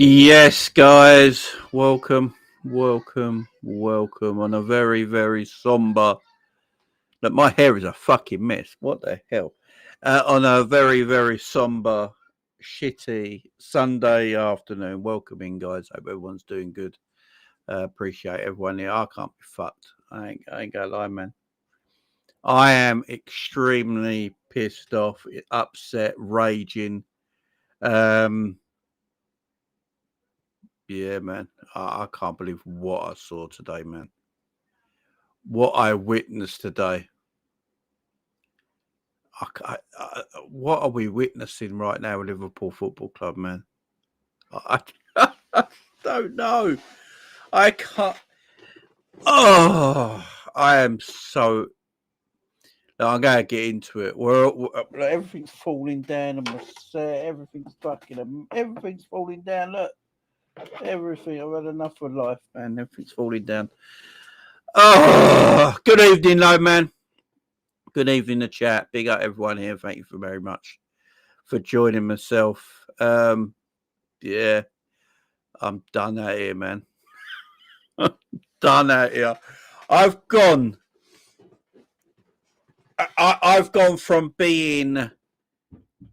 Yes, guys, welcome on a very, very somber. Look, my hair is a fucking mess. What the hell? On a very, very somber, shitty Sunday afternoon. Welcome in, guys. Hope everyone's doing good. Appreciate everyone here. I can't be fucked. I ain't gonna lie, man. I am extremely pissed off, upset, raging. Yeah, man. I can't believe what I saw today, man. What I witnessed today. What are we witnessing right now with Liverpool Football Club, man? I don't know. I can't. Oh, I am so. I'm going to get into it. Everything's falling down on my set. Everything's falling down. Look. Everything. I've had enough of life, man. Everything's falling down. Oh, good evening, though, man. Good evening, the chat. Big up everyone here. Thank you very much for joining myself. Yeah, I'm done out here, man. Done out here. I've gone from being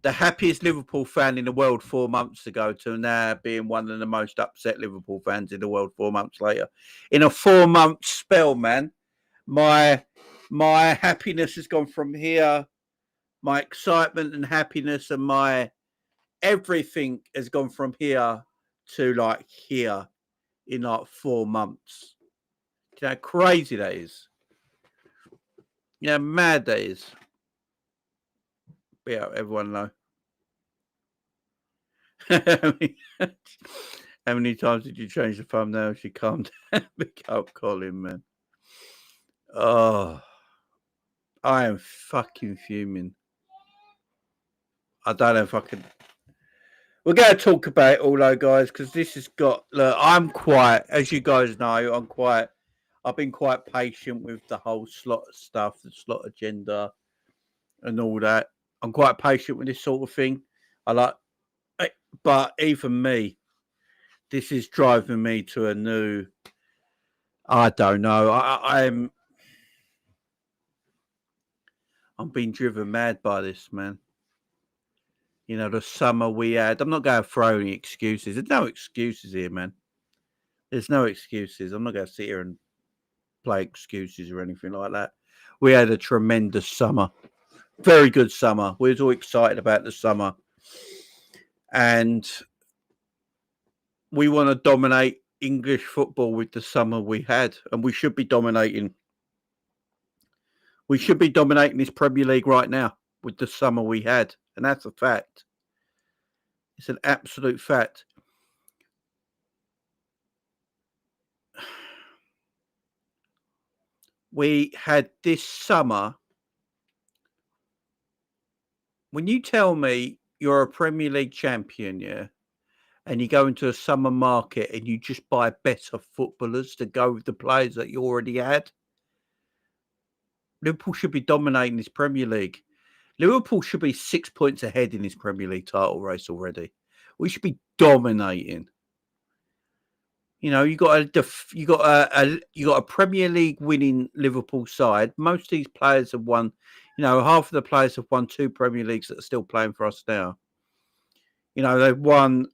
the happiest Liverpool fan in the world 4 months ago to now being one of the most upset Liverpool fans in the world 4 months later. In a 4-month spell, man, my happiness has gone from here. My excitement and happiness and my everything has gone from here to like here in like 4 months. You know how crazy that is? You know how mad that is? Yeah, everyone know. How many times did you change the thumbnail? She calmed down. Pick up Colin, man. Oh, I am fucking fuming. I don't know if I can. We're going to talk about it all, though, guys, because this has got. Look, I'm quite, as you guys know, I've been quite patient with the whole slot stuff, the slot agenda, and all that. I'm quite patient with this sort of thing. But even me, this is driving me to a new. I don't know. I'm being driven mad by this, man. You know, the summer we had. I'm not going to throw any excuses. There's no excuses here, man. There's no excuses. I'm not going to sit here and play excuses or anything like that. We had a tremendous summer. Very good summer. We was all excited about the summer. And we want to dominate English football with the summer we had. And we should be dominating. We should be dominating this Premier League right now with the summer we had. And that's a fact. It's an absolute fact. We had this summer. When you tell me you're a Premier League champion, yeah, and you go into a summer market and you just buy better footballers to go with the players that you already had, Liverpool should be dominating this Premier League. Liverpool should be 6 points ahead in this Premier League title race already. We should be dominating. You know, you got a Premier League winning Liverpool side. Most of these players have won. You know, half of the players have won 2 Premier Leagues that are still playing for us now. You know, they've won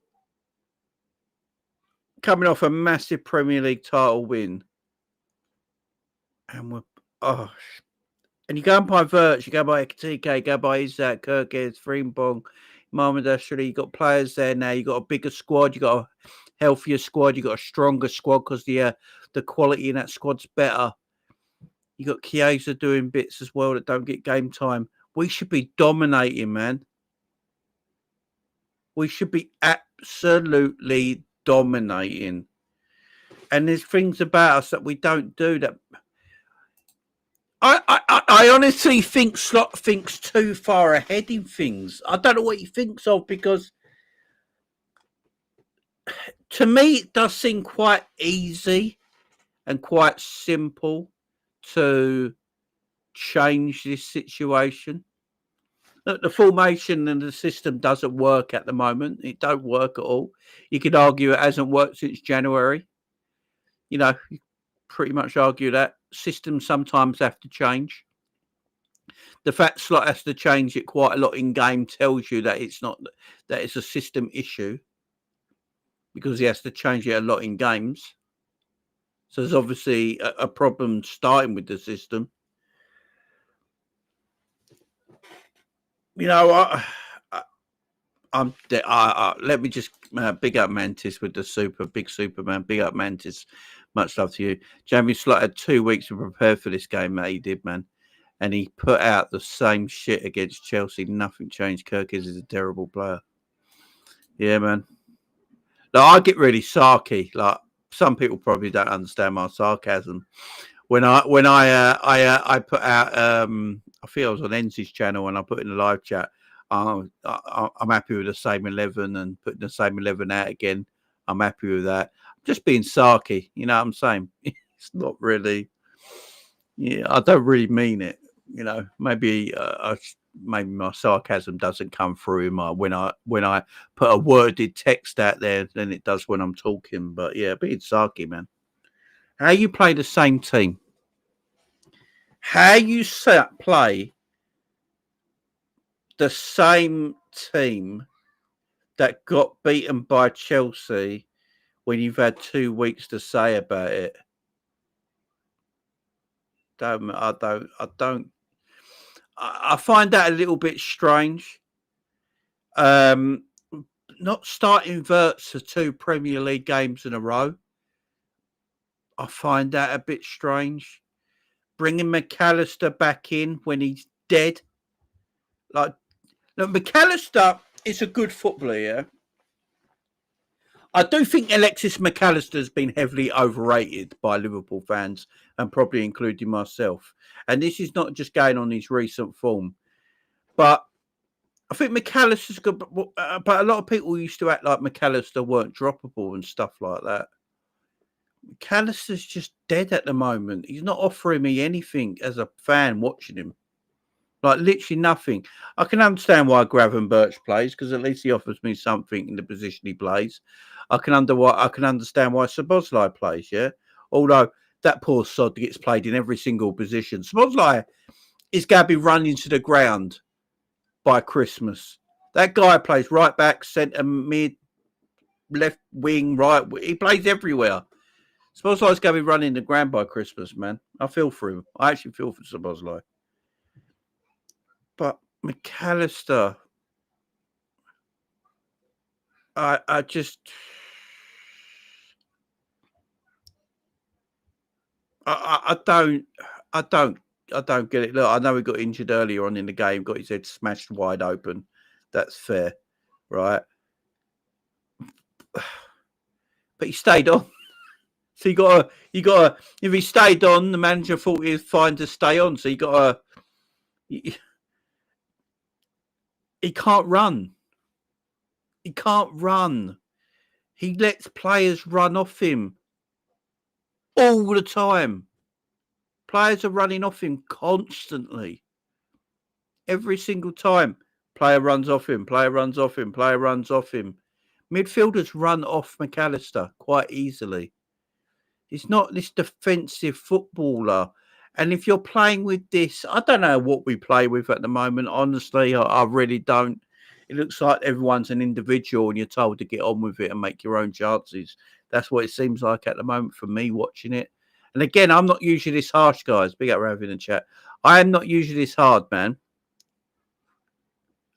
coming off a massive Premier League title win. And and you go and buy Verts, you go buy TK, go buy Isaac, Kirkes, Frimpong, Mohamed Ashley. You got players there now. You got a bigger squad. You got a healthier squad. You got a stronger squad because the quality in that squad's better. You got Chiesa doing bits as well that don't get game time. We should be dominating, man. We should be absolutely dominating. And there's things about us that we don't do that. I honestly think Slot thinks too far ahead in things. I don't know what he thinks of because to me it does seem quite easy and quite simple to change this situation. the formation and the system doesn't work at the moment. It don't work at all. You could argue it hasn't worked since January. You know, you pretty much argue that systems sometimes have to change. The fact Slot has to change it quite a lot in game tells you that it's not that it's a system issue because he has to change it a lot in games. So there's obviously a problem starting with the system. You know, let me just big up Mantis with the big Superman. Big up Mantis. Much love to you. Jamie Slot had 2 weeks to prepare for this game that he did, man. And he put out the same shit against Chelsea. Nothing changed. Kirkis is a terrible player. Yeah, man. Like, I get really sarky. Like, some people probably don't understand my sarcasm. When I put out, I think I was on Enzi's channel and I put in the live chat, I'm happy with the same 11 and putting the same 11 out again. I'm happy with that. I'm just being sarky. You know what I'm saying? It's not really, yeah, I don't really mean it. You know, maybe maybe my sarcasm doesn't come through in when I put a worded text out there than it does when I'm talking. But yeah, being sarky, man. How you play the same team? How you play the same team that got beaten by Chelsea when you've had 2 weeks to say about it? I find that a little bit strange. Not starting Wirtz for 2 Premier League games in a row. I find that a bit strange. Bringing McAllister back in when he's dead. Like, look, McAllister is a good footballer, yeah? I do think Alexis McAllister has been heavily overrated by Liverpool fans and probably including myself. And this is not just going on his recent form. But I think McAllister's good. But a lot of people used to act like McAllister weren't droppable and stuff like that. McAllister's just dead at the moment. He's not offering me anything as a fan watching him. Like, literally nothing. I can understand why Gravenberch plays because at least he offers me something in the position he plays. I can understand why Szoboszlai plays, yeah? Although that poor sod gets played in every single position. Szoboszlai is going to be running to the ground by Christmas. That guy plays right back, centre, mid, left wing, right. He plays everywhere. Szoboszlai's going to be running the ground by Christmas, man. I feel for him. I actually feel for Szoboszlai. But McAllister, I just, I don't get it. Look, I know he got injured earlier on in the game, got his head smashed wide open. That's fair, right? But he stayed on. So you got to. If he stayed on, the manager thought he was fine to stay on. So you got to. He can't run. He can't run. He lets players run off him all the time. Players are running off him constantly. Every single time. Player runs off him. Player runs off him. Player runs off him. Midfielders run off McAllister quite easily. He's not this defensive footballer. And if you're playing with this, I don't know what we play with at the moment. Honestly, I really don't. It looks like everyone's an individual and you're told to get on with it and make your own chances. That's what it seems like at the moment for me watching it. And again, I'm not usually this harsh, guys. Big up Rav in the chat. I am not usually this hard, man.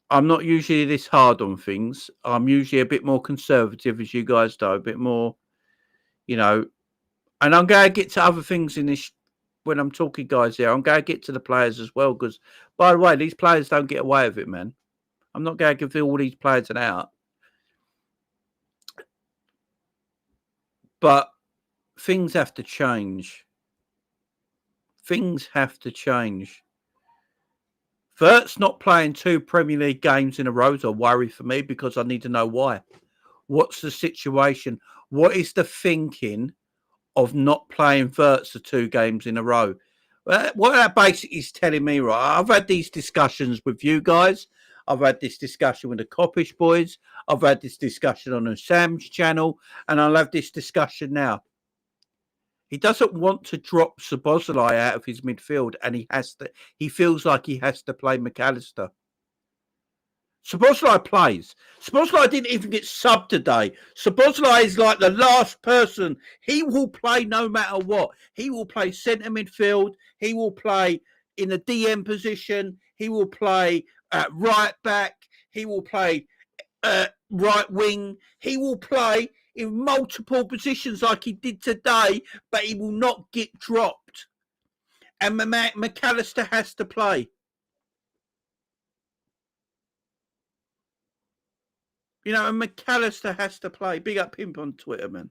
I'm not usually this hard on things. I'm usually a bit more conservative, as you guys know, a bit more, you know. And I'm going to get to other things in this when I'm talking, guys, here. I'm going to get to the players as well because, by the way, these players don't get away with it, man. I'm not going to give all these players an out. But things have to change. Things have to change. Wirtz not playing 2 Premier League games in a row is a worry for me because I need to know why. What's the situation? What is the thinking of not playing Wirtz for 2 games in a row? What that basically is telling me, right? I've had these discussions with you guys. I've had this discussion with the Coppish boys. I've had this discussion on the Sam's channel, and I'll have this discussion now. He doesn't want to drop Szoboszlai out of his midfield, and he has to. He feels like he has to play McAllister. Szoboszlai plays. Szoboszlai didn't even get subbed today. Szoboszlai is like the last person. He will play no matter what. He will play centre midfield. He will play in the DM position. He will play right back. He will play right wing. He will play in multiple positions like he did today, but he will not get dropped. And McAllister has to play. You know, and McAllister has to play. Big up Pimp on Twitter, man.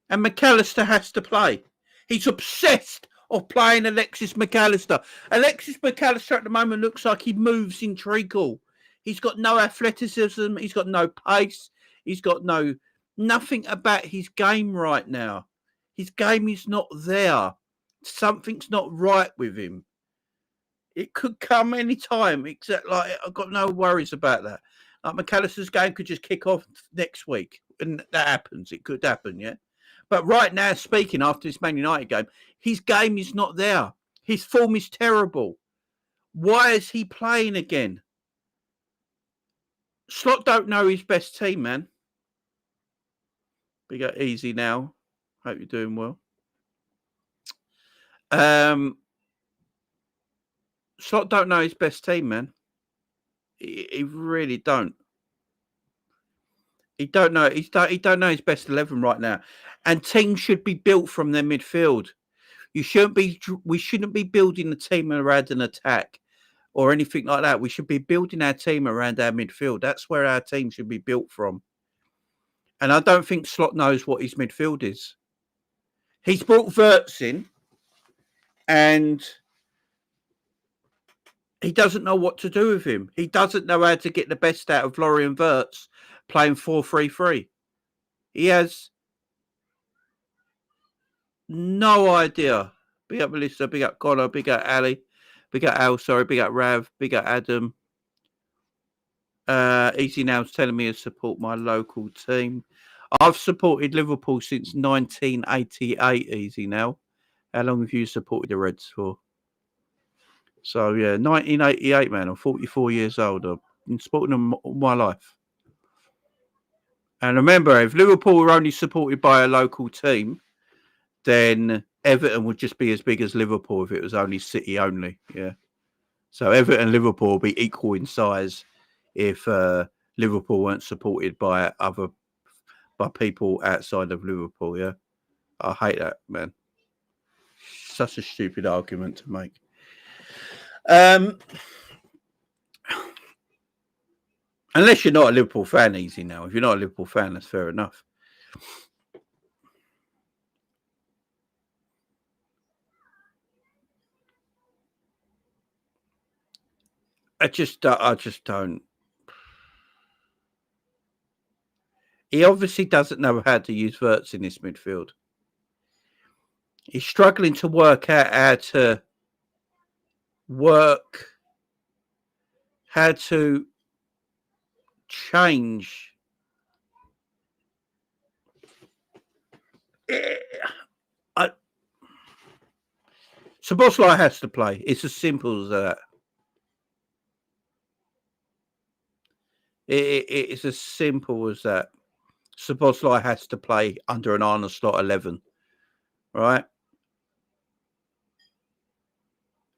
And McAllister has to play. He's obsessed of playing Alexis McAllister. Alexis McAllister at the moment looks like he moves in treacle. He's got no athleticism. He's got no pace. He's got nothing about his game right now. His game is not there. Something's not right with him. It could come any time. Except, like, I've got no worries about that. Like, McAllister's game could just kick off next week, and that happens. It could happen, yeah. But right now, speaking after this Man United game, his game is not there. His form is terrible. Why is he playing again? Slot don't know his best team, man. We got easy now. Hope you're doing well. Slot don't know his best team, man. He really don't. He don't know. He don't know his best 11 right now. And teams should be built from their midfield. We shouldn't be building the team around an attack or anything like that. We should be building our team around our midfield. That's where our team should be built from. And I don't think Slot knows what his midfield is. He's brought Wirtz in, and he doesn't know what to do with him. He doesn't know how to get the best out of Florian Wirtz playing 4-3-3. He has no idea. Big up Melissa, big up Connor, big up Ali, big up Al, sorry, big up Rav, big up Adam. Easy Now's telling me to support my local team. I've supported Liverpool since 1988, Easy Now. How long have you supported the Reds for? So, yeah, 1988, man. I'm 44 years old. I've been supporting them all my life. And remember, if Liverpool were only supported by a local team, then Everton would just be as big as Liverpool if it was only City only. Yeah. So Everton and Liverpool would be equal in size if Liverpool weren't supported by people outside of Liverpool. Yeah. I hate that, man. Such a stupid argument to make. Unless you're not a Liverpool fan, Easy Now. If you're not a Liverpool fan, that's fair enough. I just don't. He obviously doesn't know how to use Wirtz in this midfield. He's struggling to work out how to change. Szoboszlai has to play. It's as simple as that. It's as simple as that. Szoboszlai has to play under an ARNE slot 11, right?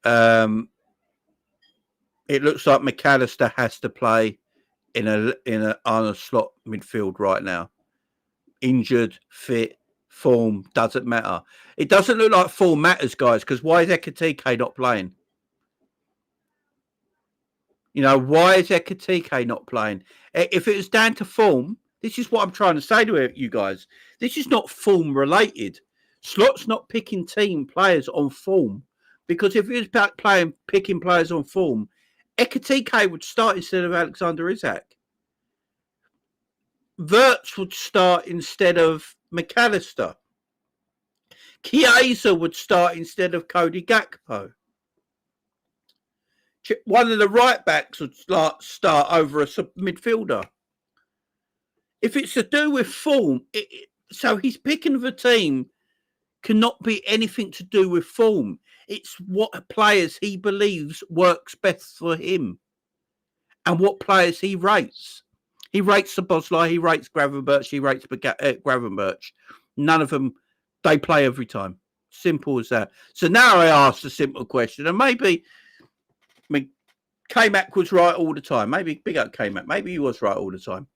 It looks like McAllister has to play in an ARNE slot midfield right now. Injured, fit, form, doesn't matter. It doesn't look like form matters, guys, because why is Ekitike not playing? You know, why is Ekitike not playing? If it was down to form, this is what I'm trying to say to you guys. This is not form related. Slot's not picking team players on form, because if he was picking players on form, Ekitike would start instead of Alexander Isak. Wirtz would start instead of McAllister. Chiesa would start instead of Cody Gakpo. one of the right backs would start over a midfielder. If it's to do with form, so his picking of a team cannot be anything to do with form. It's what players he believes works best for him and what players he rates. He rates Szoboszlai, he rates Gravenberch, he rates Gravenberch. None of them, they play every time. Simple as that. So now I ask a simple question, and maybe, I mean, K-Mac was right all the time. Maybe, big up K-Mac, maybe he was right all the time.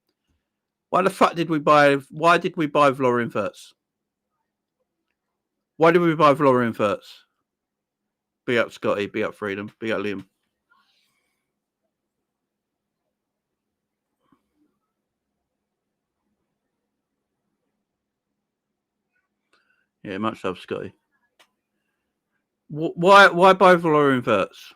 Why did we buy Florian Wirtz? Why did we buy Florian Wirtz? Big up Scotty, big up Freedom, big up Liam. Yeah, much love, Scotty. Why buy Florian Wirtz?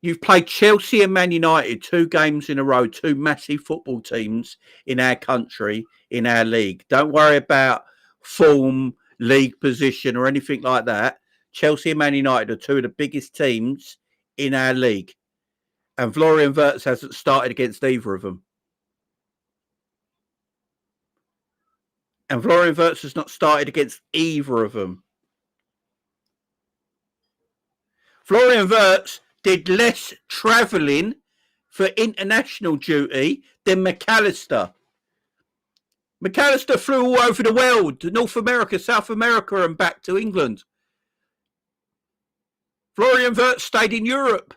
You've played Chelsea and Man United 2 games in a row, 2 massive football teams in our country, in our league. Don't worry about form, league position or anything like that. Chelsea and Man United are 2 of the biggest teams in our league. And Florian Wirtz hasn't started against either of them. And Florian Wirtz has not started against either of them. Florian Wirtz did less travelling for international duty than McAllister. McAllister flew all over the world, North America, South America, and back to England. Florian Wirtz stayed in Europe.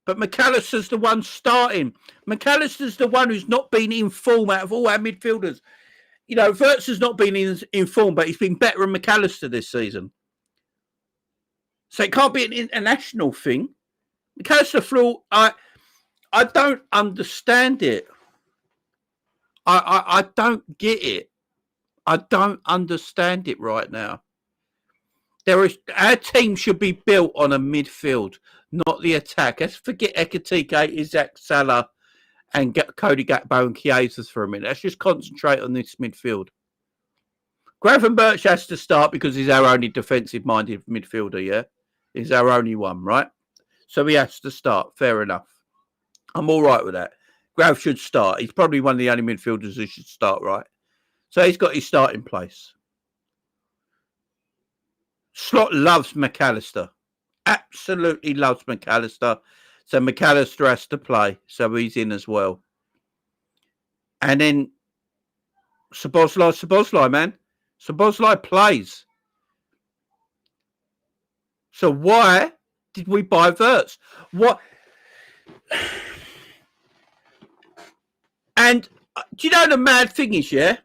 But McAllister's the one starting. McAllister's the one who's not been in form out of all our midfielders. You know, Wirtz has not been in form, but he's been better than McAllister this season. So it can't be an international thing. McAllister flew. I don't understand it. I don't get it. I don't understand it right now. Our team should be built on a midfield, not the attack. Let's forget Ekitike, Isaac Salah, and get Cody Gakpo and Chiesa for a minute. Let's just concentrate on this midfield. Gravenberch has to start because he's our only defensive-minded midfielder, yeah? He's our only one, right? So he has to start. Fair enough. I'm all right with that. Grav should start. He's probably one of the only midfielders who should start, right? So he's got his starting place. Slot loves McAllister. Absolutely loves McAllister. So McAllister has to play. So he's in as well. And then Szoboszlai, man. Szoboszlai plays. So why did we buy Wirtz? What? And do you know the mad thing is, yeah?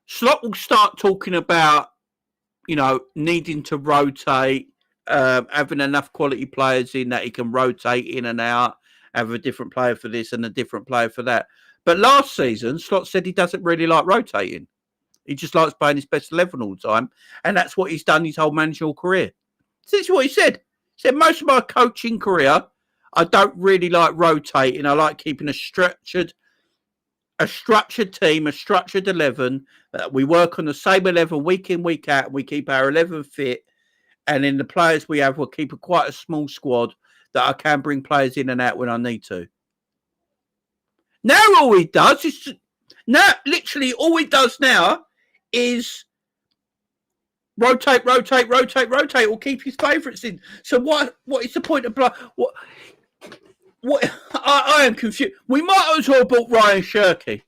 Slot will start talking about, you know, needing to rotate, having enough quality players in that he can rotate in and out, have a different player for this and a different player for that. But last season, Slot said he doesn't really like rotating. He just likes playing his best 11 all the time. And that's what he's done his whole managerial career. So this is what he said. He said, most of my coaching career, I don't really like rotating. I like keeping a structured team, a structured 11. We work on the same 11 week in, week out. We keep our 11 fit. And then the players we have will keep quite a small squad that I can bring players in and out when I need to. Now all he does is... Now, literally, all he does now is rotate, or keep his favourites in. So what is the point of... What I am confused. We might as well have bought Ryan Shirky.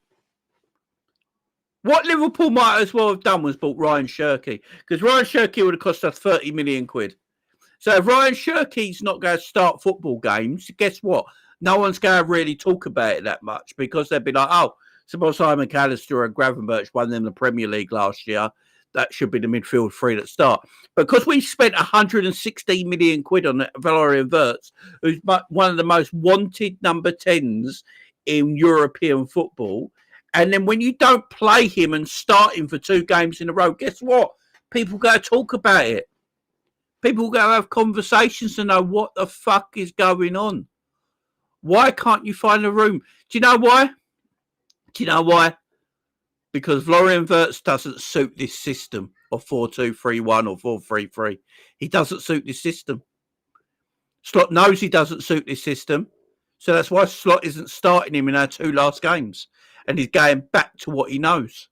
What Liverpool might as well have done was bought Ryan Shirky, because Ryan Shirky would have cost us 30 million quid. So if Ryan Shirky's not going to start football games, guess what? No one's going to really talk about it that much, because they'd be like, oh, Szoboszlai, McAllister and Gravenberch won them the Premier League last year. That should be the midfield 3 that start. Because we spent 116 million quid on Florian Wirtz, who's one of the most wanted number 10s in European football. And then when you don't play him and start him for 2 games in a row, guess what? People go to talk about it. People go to have conversations to know what the fuck is going on. Why can't you find a room? Do you know why? Because Florian Wirtz doesn't suit this system of 4-2-3-1 or 4-3-3. He doesn't suit this system. Slot knows he doesn't suit this system. So that's why Slot isn't starting him in our 2 last games. And he's going back to what he knows.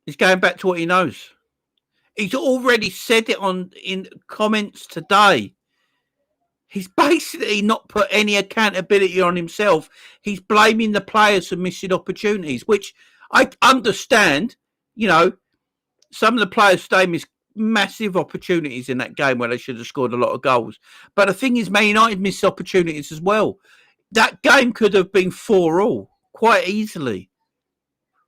He's going back to what he knows. He's already said it in comments today. He's basically not put any accountability on himself. He's blaming the players for missing opportunities, which I understand. You know, some of the players today missed massive opportunities in that game where they should have scored a lot of goals. But the thing is, Man United missed opportunities as well. That game could have been 4-4 quite easily.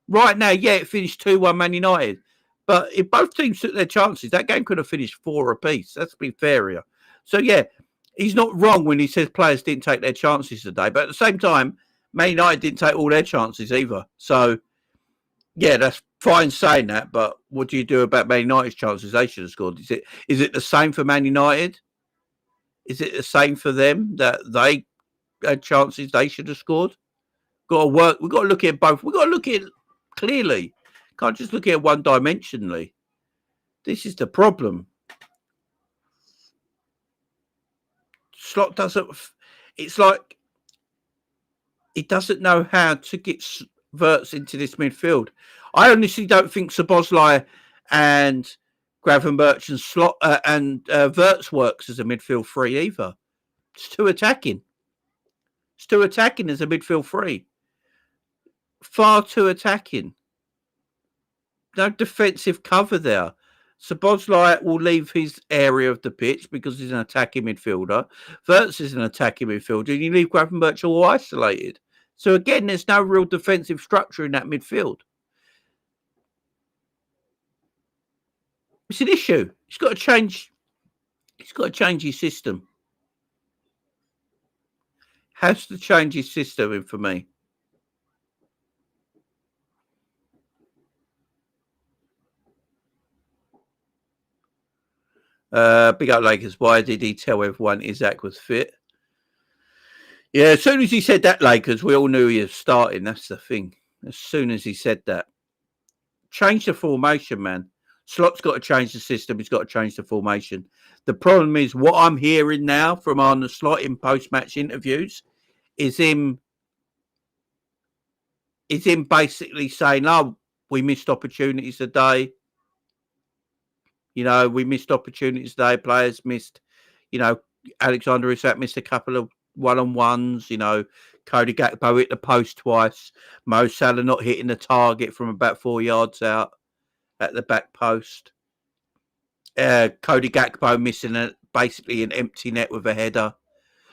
Right now, yeah, it finished 2-1 Man United. But if both teams took their chances, that game could have finished 4 apiece. That's been fair here. So, yeah, he's not wrong when he says players didn't take their chances today. But at the same time, Man United didn't take all their chances either. So, yeah, that's fine saying that. But what do you do about Man United's chances they should have scored? Is it the same for Man United? Is it the same for them that they had chances they should have scored? Got to work. We've got to look at both. We've got to look at it clearly. Can't just look at it one dimensionally. This is the problem. Slot doesn't. It's like he doesn't know how to get Verts into this midfield. I honestly don't think Szoboszlai and Gravenberch and Slot and Verts works as a midfield three either. It's too attacking. It's too attacking as a midfield three. Far too attacking. No defensive cover there. Szoboszlai will leave his area of the pitch because he's an attacking midfielder. Verts is an attacking midfielder, and you leave Gravenberch all isolated. So again, there's no real defensive structure in that midfield. It's an issue. He's got to change. He's got to change his system. Has to change his system for me. Big up Lakers. Why did he tell everyone Isaac was fit? Yeah, as soon as he said that, Lakers, we all knew he was starting. That's the thing. As soon as he said that. Change the formation, man. Slot's got to change the system. He's got to change the formation. The problem is what I'm hearing now from ARNE Slot in post-match interviews is him basically saying, oh, we missed opportunities today. You know, we missed opportunities today. Players missed, you know, Alexander Isak missed a couple of one-on-ones. You know, Cody Gakpo hit the post twice. Mo Salah not hitting the target from about 4 yards out at the back post. Cody Gakpo missing basically an empty net with a header.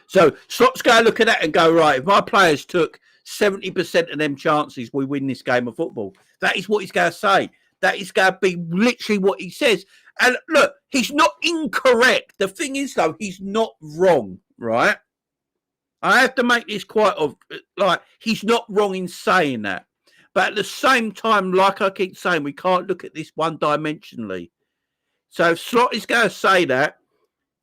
So Slot's going to look at that and go, right, if my players took 70% of them chances, we win this game of football. That is what he's going to say. That is going to be literally what he says. And look, he's not incorrect. The thing is, though, he's not wrong, right? I have to make this quite like he's not wrong in saying that. But at the same time, like I keep saying, we can't look at this one-dimensionally. So if Slot is going to say that,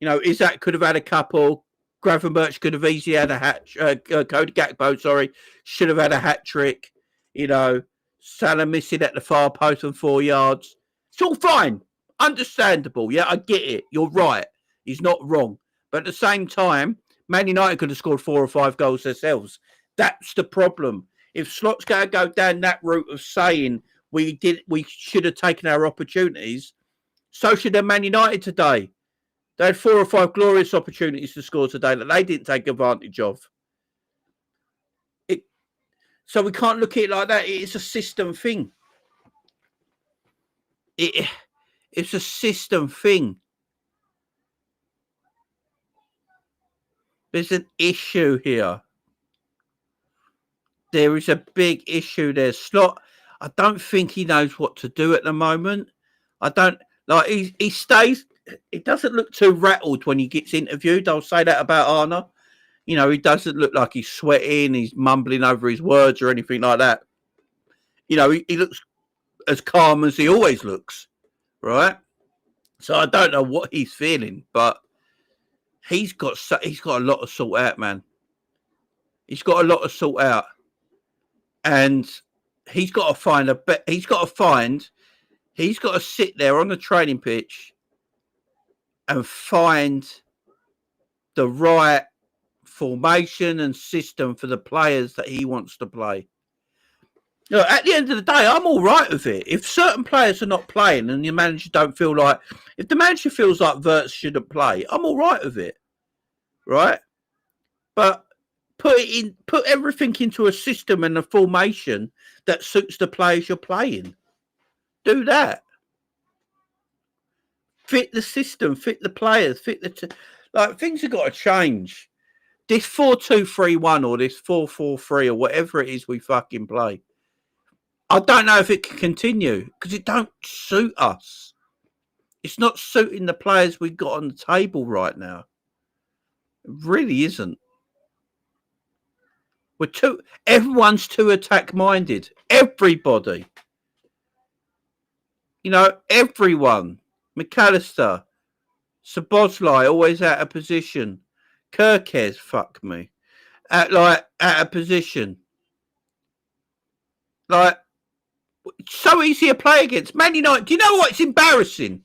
you know, Isaac could have had a couple, Gravenberch could have easily had a hat. Cody Gakpo, should have had a hat trick. You know, Salah missing at the far post on 4 yards. It's all fine, understandable. Yeah, I get it. You're right. He's not wrong. But at the same time, Man United could have scored 4 or 5 goals themselves. That's the problem. If Slot's going to go down that route of saying we should have taken our opportunities, so should have Man United today. They had 4 or 5 glorious opportunities to score today that they didn't take advantage of. So we can't look at it like that. It's a system thing. It's a system thing. There's an issue here. There is a big issue there. Slot, I don't think he knows what to do at the moment. I don't like he stays. He doesn't look too rattled when he gets interviewed. I'll say that about ARNE. You know, he doesn't look like he's sweating, he's mumbling over his words or anything like that. You know, he looks as calm as he always looks, right? So I don't know what he's feeling, but he's got a lot to sort out, man. He's got a lot to sort out, and he's got to sit there on the training pitch and find the right formation and system for the players that he wants to play. Look, at the end of the day, I'm all right with it. If certain players are not playing and the manager don't feel like, if the manager feels like Wirtz shouldn't play, I'm all right with it, right? But put everything into a system and a formation that suits the players you're playing. Do that. Fit the system, fit the players, like things have got to change. This 4-2-3-1 or this 4-4-3 or whatever it is we fucking play, I don't know if it can continue because it don't suit us. It's not suiting the players we've got on the table right now. It really isn't. Everyone's too attack minded. Everybody. You know, everyone. McAllister, Szoboszlai, always out of position. Kirkes, fuck me. Out of position. Like, so easy to play against. Man United, do you know what? It's embarrassing.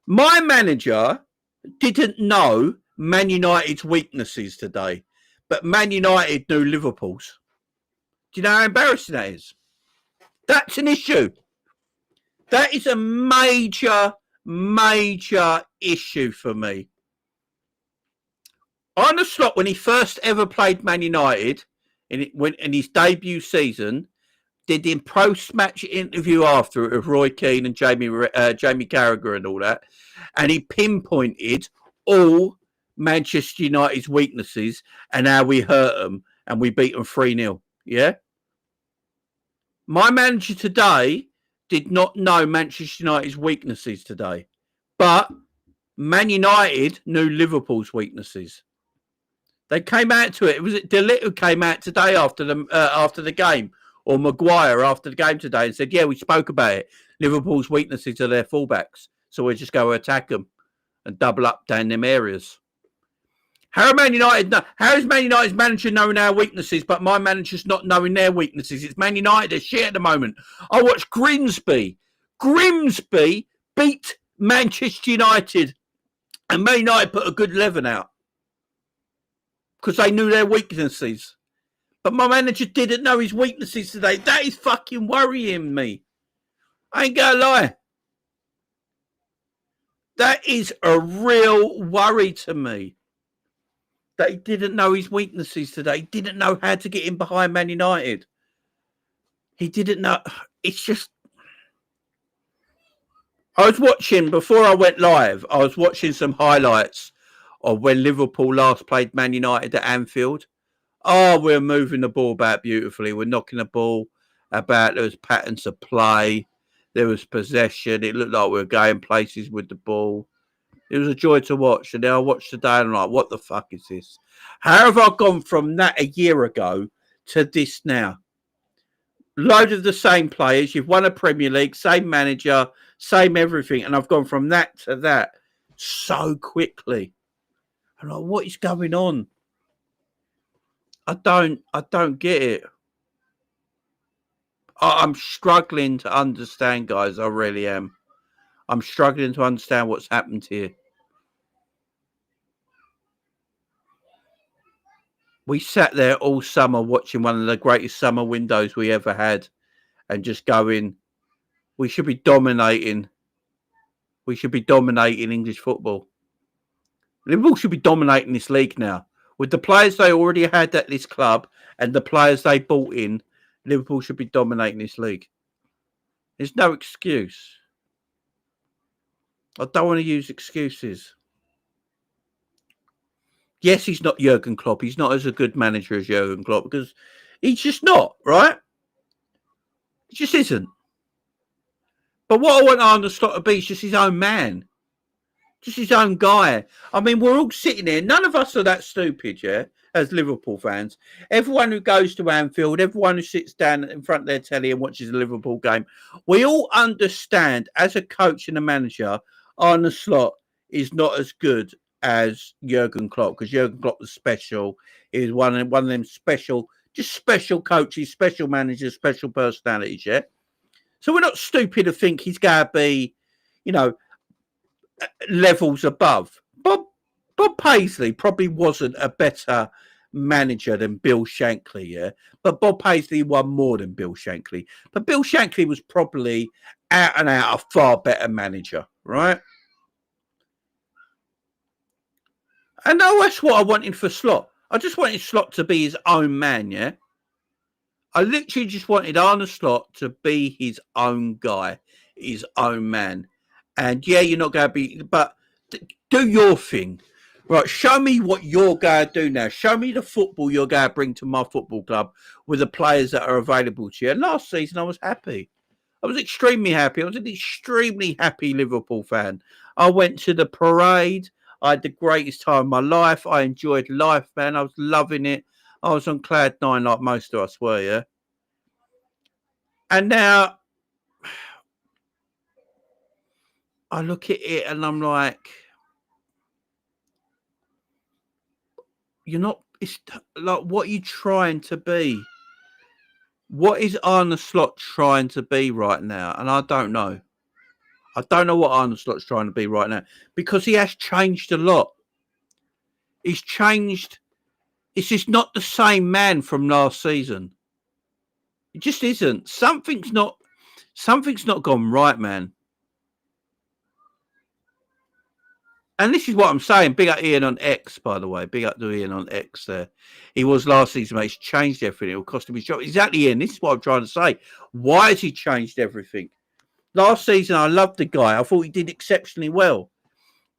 My manager didn't know Man United's weaknesses today, but Man United knew Liverpool's. Do you know how embarrassing that is? That's an issue. That is a major, major issue for me. Arne Slot, when he first ever played Man United in his debut season, did the post-match interview after it with Roy Keane and Jamie Carragher and all that, and he pinpointed all Manchester United's weaknesses and how we hurt them and we beat them 3-0. Yeah? My manager today did not know Manchester United's weaknesses today, but Man United knew Liverpool's weaknesses. They came out to it. Was it De Ligt who came out today after the game, or Maguire after the game today and said, yeah, we spoke about it. Liverpool's weaknesses are their fullbacks, so we'll just go attack them and double up down them areas. How is Man United's manager knowing our weaknesses, but my manager's not knowing their weaknesses? It's Man United, they're shit at the moment. I watched Grimsby. Grimsby beat Manchester United, and Man United put a good 11 out because they knew their weaknesses. But my manager didn't know his weaknesses today. That is fucking worrying me. I ain't gonna lie. That is a real worry to me. That he didn't know his weaknesses today. He didn't know how to get in behind Man United. He didn't know. It's just... I was watching, before I went live, I was watching some highlights of when Liverpool last played Man United at Anfield. Oh, we're moving the ball about beautifully. We're knocking the ball about. There was patterns of play. There was possession. It looked like we were going places with the ball. It was a joy to watch. And then I watched today and I'm like, what the fuck is this? How have I gone from that a year ago to this now? Load of the same players. You've won a Premier League, same manager, same everything. And I've gone from that to that so quickly. I'm like, what is going on? I don't get it. I'm struggling to understand, guys. I really am. I'm struggling to understand what's happened here. We sat there all summer watching one of the greatest summer windows we ever had and just going, we should be dominating. We should be dominating English football. Liverpool should be dominating this league now. With the players they already had at this club and the players they bought in, Liverpool should be dominating this league. There's no excuse. I don't want to use excuses. Yes, he's not Jurgen Klopp. He's not as a good manager as Jurgen Klopp because he's just not, right? He just isn't. But what I want Arne Slot to be is just his own man. Just his own guy. I mean, we're all sitting here. None of us are that stupid, yeah, as Liverpool fans. Everyone who goes to Anfield, everyone who sits down in front of their telly and watches a Liverpool game, we all understand as a coach and a manager, Arne Slot is not as good as Jurgen Klopp because Jurgen Klopp was special. He was one of them special coaches, special managers, special personalities, yeah? So we're not stupid to think he's going to be, you know, levels above. But Bob Paisley probably wasn't a better manager than Bill Shankly, yeah. But Bob Paisley won more than Bill Shankly. But Bill Shankly was probably out and out a far better manager, right? And that's what I wanted for Slot. I just wanted Slot to be his own man, yeah. I literally just wanted Arne Slot to be his own guy, his own man. And yeah, you're not going to be, but do your thing. Right, show me what you're going to do now. Show me the football you're going to bring to my football club with the players that are available to you. And last season, I was happy. I was extremely happy. I was an extremely happy Liverpool fan. I went to the parade. I had the greatest time of my life. I enjoyed life, man. I was loving it. I was on cloud nine like most of us were, yeah. And now I look at it and I'm like, you're not, it's like, what are you trying to be? What is Arne Slot trying to be right now? And I don't know. I don't know what Arne Slot's trying to be right now because he has changed a lot. He's changed. It's just not the same man from last season. It just isn't. Something's not gone right, man. And this is what I'm saying. Big up Ian on X, by the way. Big up to Ian on X there. He was last season, mate. He's changed everything. It will cost him his job. Exactly, Ian. This is what I'm trying to say. Why has he changed everything? Last season, I loved the guy. I thought he did exceptionally well.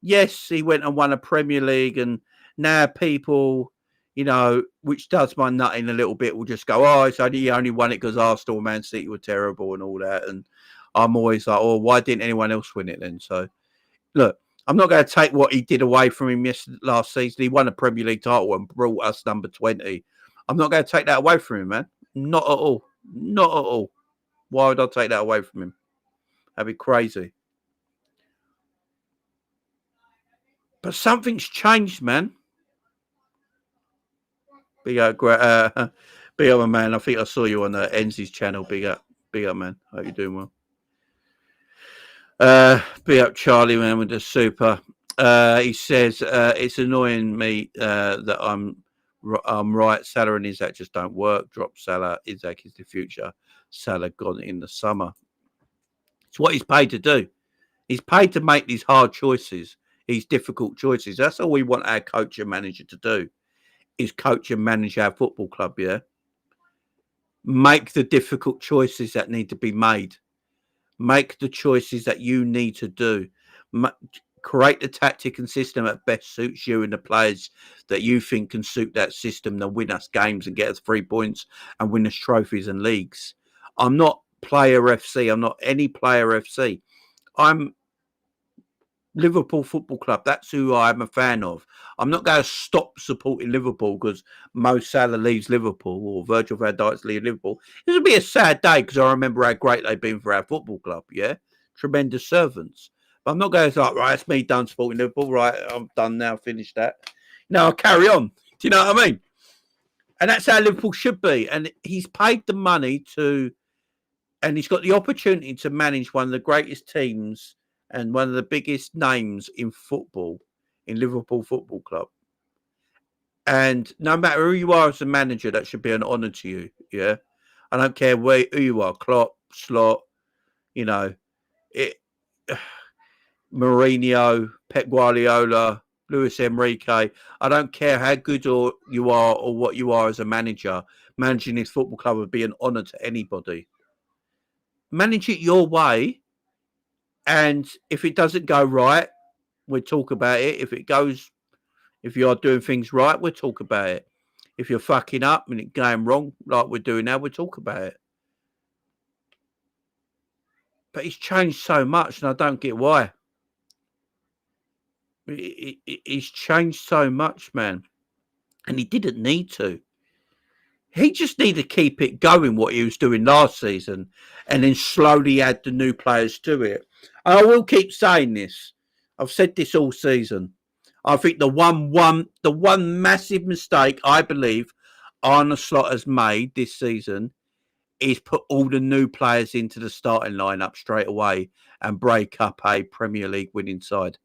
Yes, he went and won a Premier League, and now people, you know, which does my nutting a little bit, will just go, oh, he only won it because Arsenal and Man City were terrible and all that. And I'm always like, oh, why didn't anyone else win it then? So, look, I'm not going to take what he did away from him last season. He won a Premier League title and brought us number 20. I'm not going to take that away from him, man. Not at all. Not at all. Why would I take that away from him? That'd be crazy. But something's changed, man. Big up, big up, man. I think I saw you on Enzi's channel. Big up, man. Hope you're doing well. Big up, Charlie, man, with the super. He says it's annoying me that I'm right. Salah and Isaac just don't work. Drop Salah. Isaac is the future. Salah gone in the summer. It's what he's paid to do. He's paid to make these hard choices, these difficult choices. That's all we want our coach and manager to do. Is coach and manage our football club, yeah? Make the difficult choices that need to be made. Make the choices that you need to do. Create the tactic and system that best suits you and the players that you think can suit that system to win us games and get us 3 points and win us trophies and leagues. I'm not player FC. I'm not any player FC. I'm Liverpool Football Club. That's who I'm a fan of. I'm not going to stop supporting Liverpool because Mo Salah leaves Liverpool or Virgil van Dijk leaves Liverpool. This will be a sad day because I remember how great they've been for our football club. Yeah, tremendous servants. But I'm not going to like, right, it's me done supporting Liverpool. Right, I'm done now. Finish that. No, I'll carry on. Do you know what I mean? And that's how Liverpool should be. And he's paid the money to, and he's got the opportunity to manage one of the greatest teams and one of the biggest names in football, in Liverpool Football Club. And no matter who you are as a manager, that should be an honour to you, yeah? I don't care who you are, Klopp, Slot, you know, Mourinho, Pep Guardiola, Luis Enrique. I don't care how good you are or what you are as a manager. Managing this football club would be an honour to anybody. Manage it your way. And if it doesn't go right, we'll talk about it. If you are doing things right, we'll talk about it. If you're fucking up and it's going wrong, like we're doing now, we'll talk about it. But he's changed so much, and I don't get why. He's changed so much, man. And he didn't need to. He just needed to keep it going, what he was doing last season, and then slowly add the new players to it. And I will keep saying this. I've said this all season. I think the one massive mistake I believe Arne Slot has made this season is put all the new players into the starting lineup straight away and break up a Premier League winning side.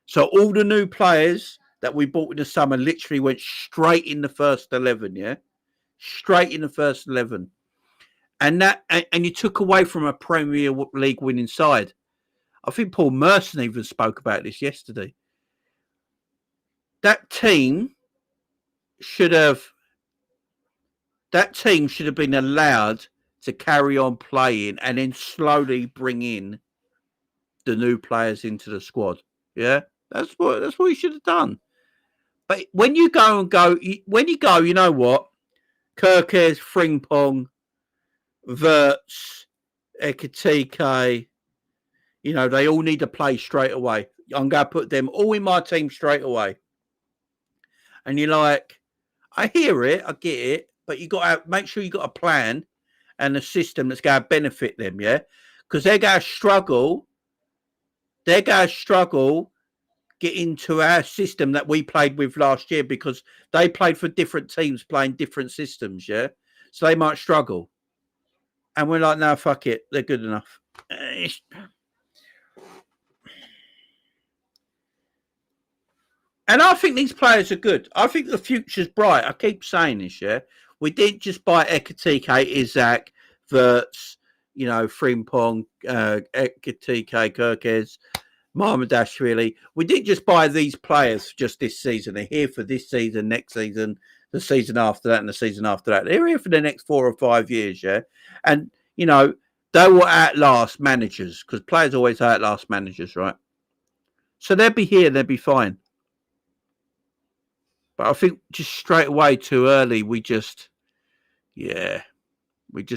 So all the new players that we bought in the summer literally went straight in the first 11, yeah? Straight in the first 11. And you took away from a Premier League winning side. I think Paul Merson even spoke about this yesterday. That team should have been allowed to carry on playing and then slowly bring in the new players into the squad. Yeah, that's what you should have done. But when you go, you know what? Kirkes, Frimpong, Wirtz, Ekitike, you know, they all need to play straight away. I'm going to put them all in my team straight away. And you're like, I hear it, I get it, but you got to make sure you got a plan and a system that's going to benefit them, yeah? Because they're going to struggle. They're going to struggle get into our system that we played with last year because they played for different teams playing different systems, yeah? So they might struggle. And we're like, no, fuck it. They're good enough. And I think these players are good. I think the future's bright. I keep saying this, yeah? We didn't just buy Ekitike, Isaac, Wirtz, you know, Frimpong, Ekitike, Kirkes, Marmadashvili. We didn't just buy these players just this season. They're here for this season, next season, the season after that, and the season after that. They're here for the next 4 or 5 years, yeah? And, you know, they will outlast managers because players always outlast managers, right? So they'll be here, they'll be fine. But I think just straight away too early, we just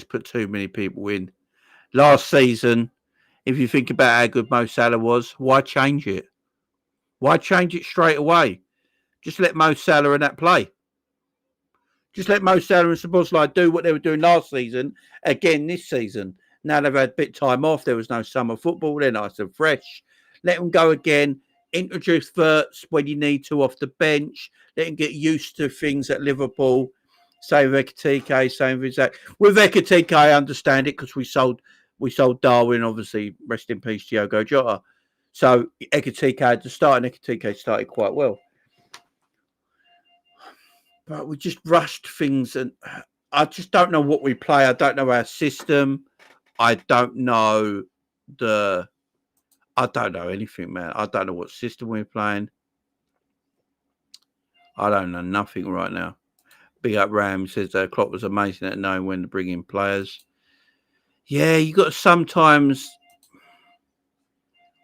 put too many people in. Last season, if you think about how good Mo Salah was, why change it? Why change it straight away? Just let Mo Salah and that play. Just let Mo Salah and Szoboszlai do what they were doing last season again this season. Now they've had a bit of time off. There was no summer football. They're nice and fresh. Let them go again. Introduce Wirtz when you need to off the bench. Let him get used to things at Liverpool. Same with Ekitike, same with Isaac. With Ekitike, I understand it because we sold Darwin, obviously. Rest in peace, Diogo Jota. So Ekitike had to start, and Ekitike started quite well. But we just rushed things, and I just don't know what we play. I don't know our system. I don't know anything, man. I don't know what system we're playing. I don't know nothing right now. Big up Ram says Klopp was amazing at knowing when to bring in players. Yeah, you got to sometimes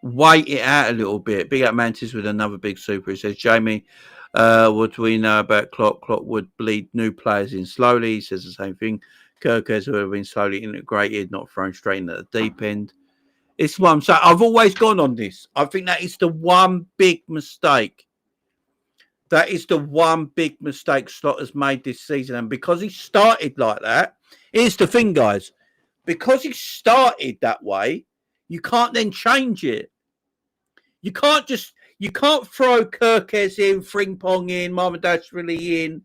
wait it out a little bit. Big up Mantis with another big super. He says, Jamie, what do we know about Klopp? Klopp would bleed new players in slowly. He says the same thing. Kirkes would have been slowly integrated, not thrown straight into the deep end. It's what I'm saying. I've always gone on this. I think that is the one big mistake. That is the one big mistake Slot has made this season. And because he started like that, here's the thing, guys. Because he started that way, you can't then change it. You can't throw Kirkes in, Frimpong in, Marmadashvili in,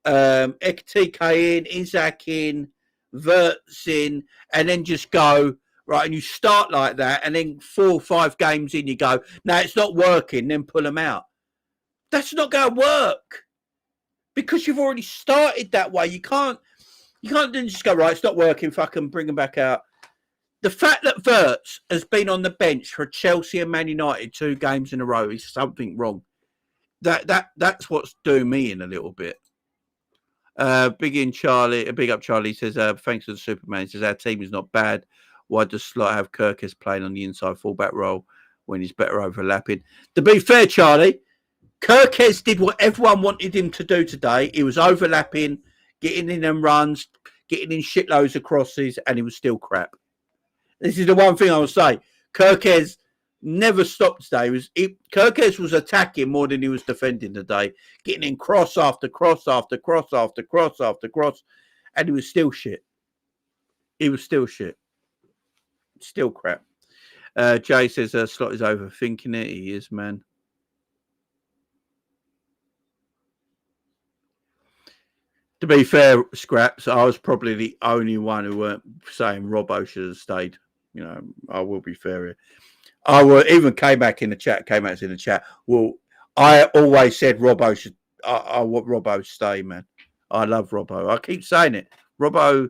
Ekitike in, Isaac in, Wirtz in, and then just go, right, and you start like that, and then 4 or 5 games in, you go, no, it's not working, then pull them out. That's not going to work because you've already started that way. You can't then just go, right, it's not working, fucking bring them back out. The fact that Wirtz has been on the bench for Chelsea and Man United 2 games in a row is something wrong. That's what's doing me in a little bit. Big up Charlie says, thanks for the Superman. He says, our team is not bad. Why does Slot have Kirkes playing on the inside fullback role when he's better overlapping? To be fair, Charlie, Kirkes did what everyone wanted him to do today. He was overlapping, getting in them runs, getting in shitloads of crosses, and he was still crap. This is the one thing I will say. Kirkes never stopped today. Kirkes was attacking more than he was defending today, getting in cross after cross after cross after cross after cross, and he was still shit. He was still shit. Still crap. Jay says Slot is overthinking it. He is, man. To be fair, Scraps, I was probably the only one who weren't saying Robbo should have stayed. You know, I will be fair here. I will even came back in the chat. Well, I always said Robbo should. I want Robbo to stay, man. I love Robbo. I keep saying it. Robbo.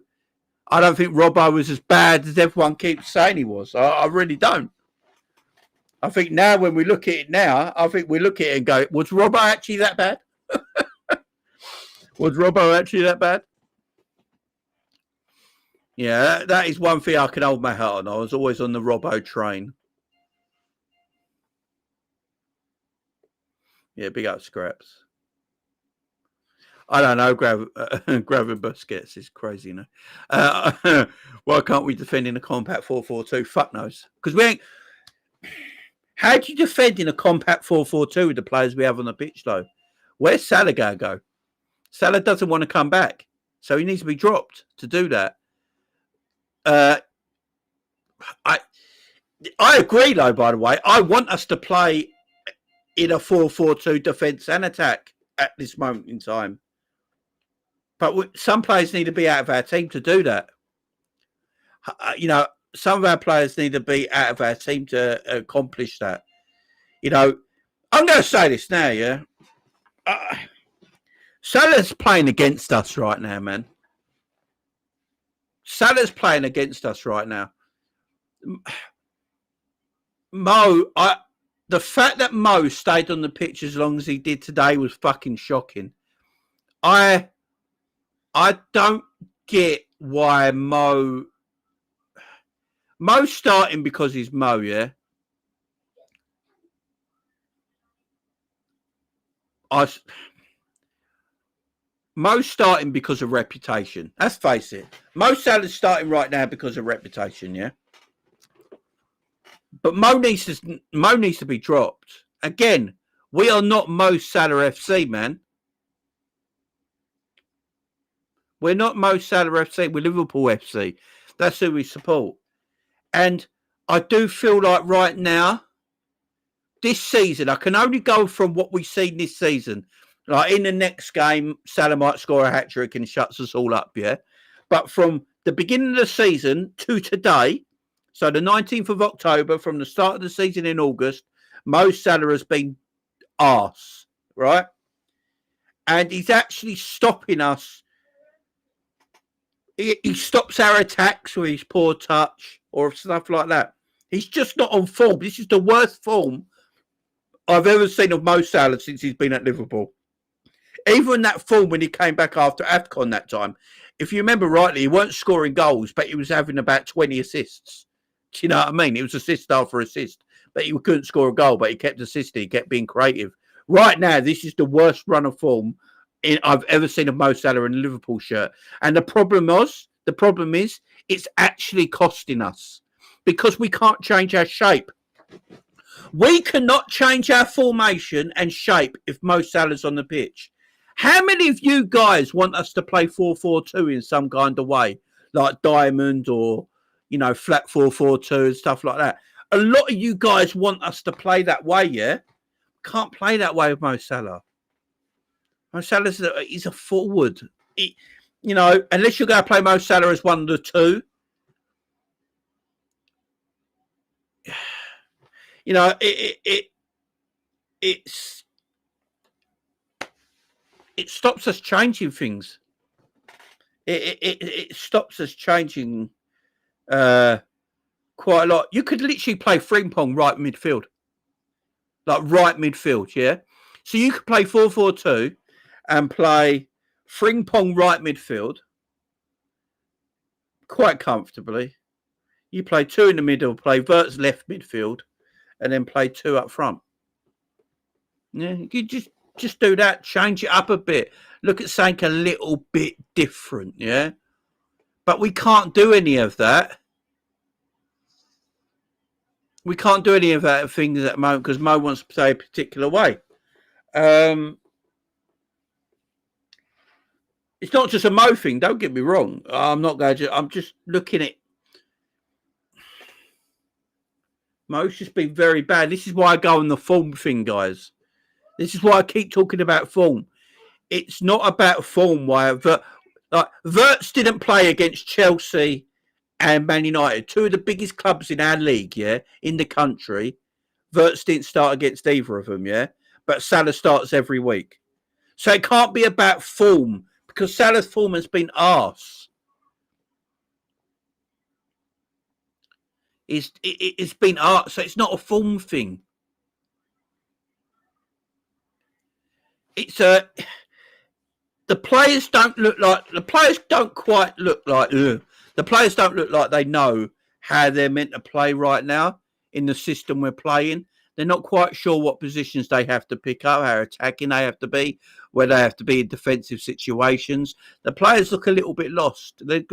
I don't think Robbo was as bad as everyone keeps saying he was. I really don't. I think now when we look at it now, I think we look at it and go, was Robbo actually that bad? Was Robbo actually that bad? Yeah, that is one thing I can hold my hat on. I was always on the Robbo train. Yeah, big up Scraps. I don't know. Grabbing Busquets is crazy, you know. Why can't we defend in a compact 4-4-2? Fuck knows. Because we ain't. How do you defend in a compact 4-4-2 with the players we have on the pitch, though? Where's Salah going to go? Salah doesn't want to come back, so he needs to be dropped to do that. I agree, though, by the way. I want us to play in a 4-4-2 defence and attack at this moment in time. But some players need to be out of our team to do that. You know, some of our players need to be out of our team to accomplish that. You know, I'm going to say this now, yeah? Salah's playing against us right now, man. Salah's playing against us right now. The fact that Mo stayed on the pitch as long as he did today was fucking shocking. I don't get why Mo's starting because he's Mo, yeah? Mo's starting because of reputation. Let's face it. Mo Salah's starting right now because of reputation, yeah? But Mo needs to be dropped. Again, we are not Mo Salah FC, man. We're not Mo Salah FC. We're Liverpool FC. That's who we support. And I do feel like right now, this season, I can only go from what we've seen this season. Like in the next game, Salah might score a hat-trick and shuts us all up, yeah? But from the beginning of the season to today, so the 19th of October, from the start of the season in August, Mo Salah has been arse, right? And he's actually stopping us. He stops our attacks with his poor touch or stuff like that. He's just not on form. This is the worst form I've ever seen of Mo Salah since he's been at Liverpool. Even that form when he came back after AFCON that time, if you remember rightly, he weren't scoring goals, but he was having about 20 assists. Do you know what I mean? It was assist after assist, but he couldn't score a goal, but he kept assisting, he kept being creative. Right now, this is the worst run of form I've ever seen of Mo Salah in a Liverpool shirt. And the problem is, it's actually costing us because we can't change our shape. We cannot change our formation and shape if Mo Salah's on the pitch. How many of you guys want us to play 4-4-2 in some kind of way, like diamond or, you know, flat 4-4-2 and stuff like that? A lot of you guys want us to play that way, yeah? Can't play that way with Mo Salah. Mo Salah's he's a forward. You know, unless you're going to play Mo Salah as one of the two. You know, it stops us changing things. It stops us changing quite a lot. You could literally play Frimpong right midfield. Like right midfield, yeah? So you could play 4-4-2 and play Frimpong right midfield quite comfortably. You play two in the middle, play Verts left midfield, and then play two up front. Yeah, you just do that, change it up a bit. Look at something a little bit different, yeah? But we can't do any of that. We can't do any of that things at the moment because Mo wants to play a particular way. It's not just a Mo thing, don't get me wrong. I'm just looking at Mo's just been very bad. This is why I go on the form thing, guys. This is why I keep talking about form. It's not about form. Why Verts didn't play against Chelsea and Man United, two of the biggest clubs in our league, yeah, in the country. Wirtz didn't start against either of them, yeah, but Salah starts every week. So it can't be about form because Salah's form has been arse. It's been arse, so it's not a form thing. It's a. The players don't quite look like. The players don't look like they know how they're meant to play right now in the system we're playing. They're not quite sure what positions they have to pick up, how attacking they have to be, where they have to be in defensive situations. The players look a little bit lost. They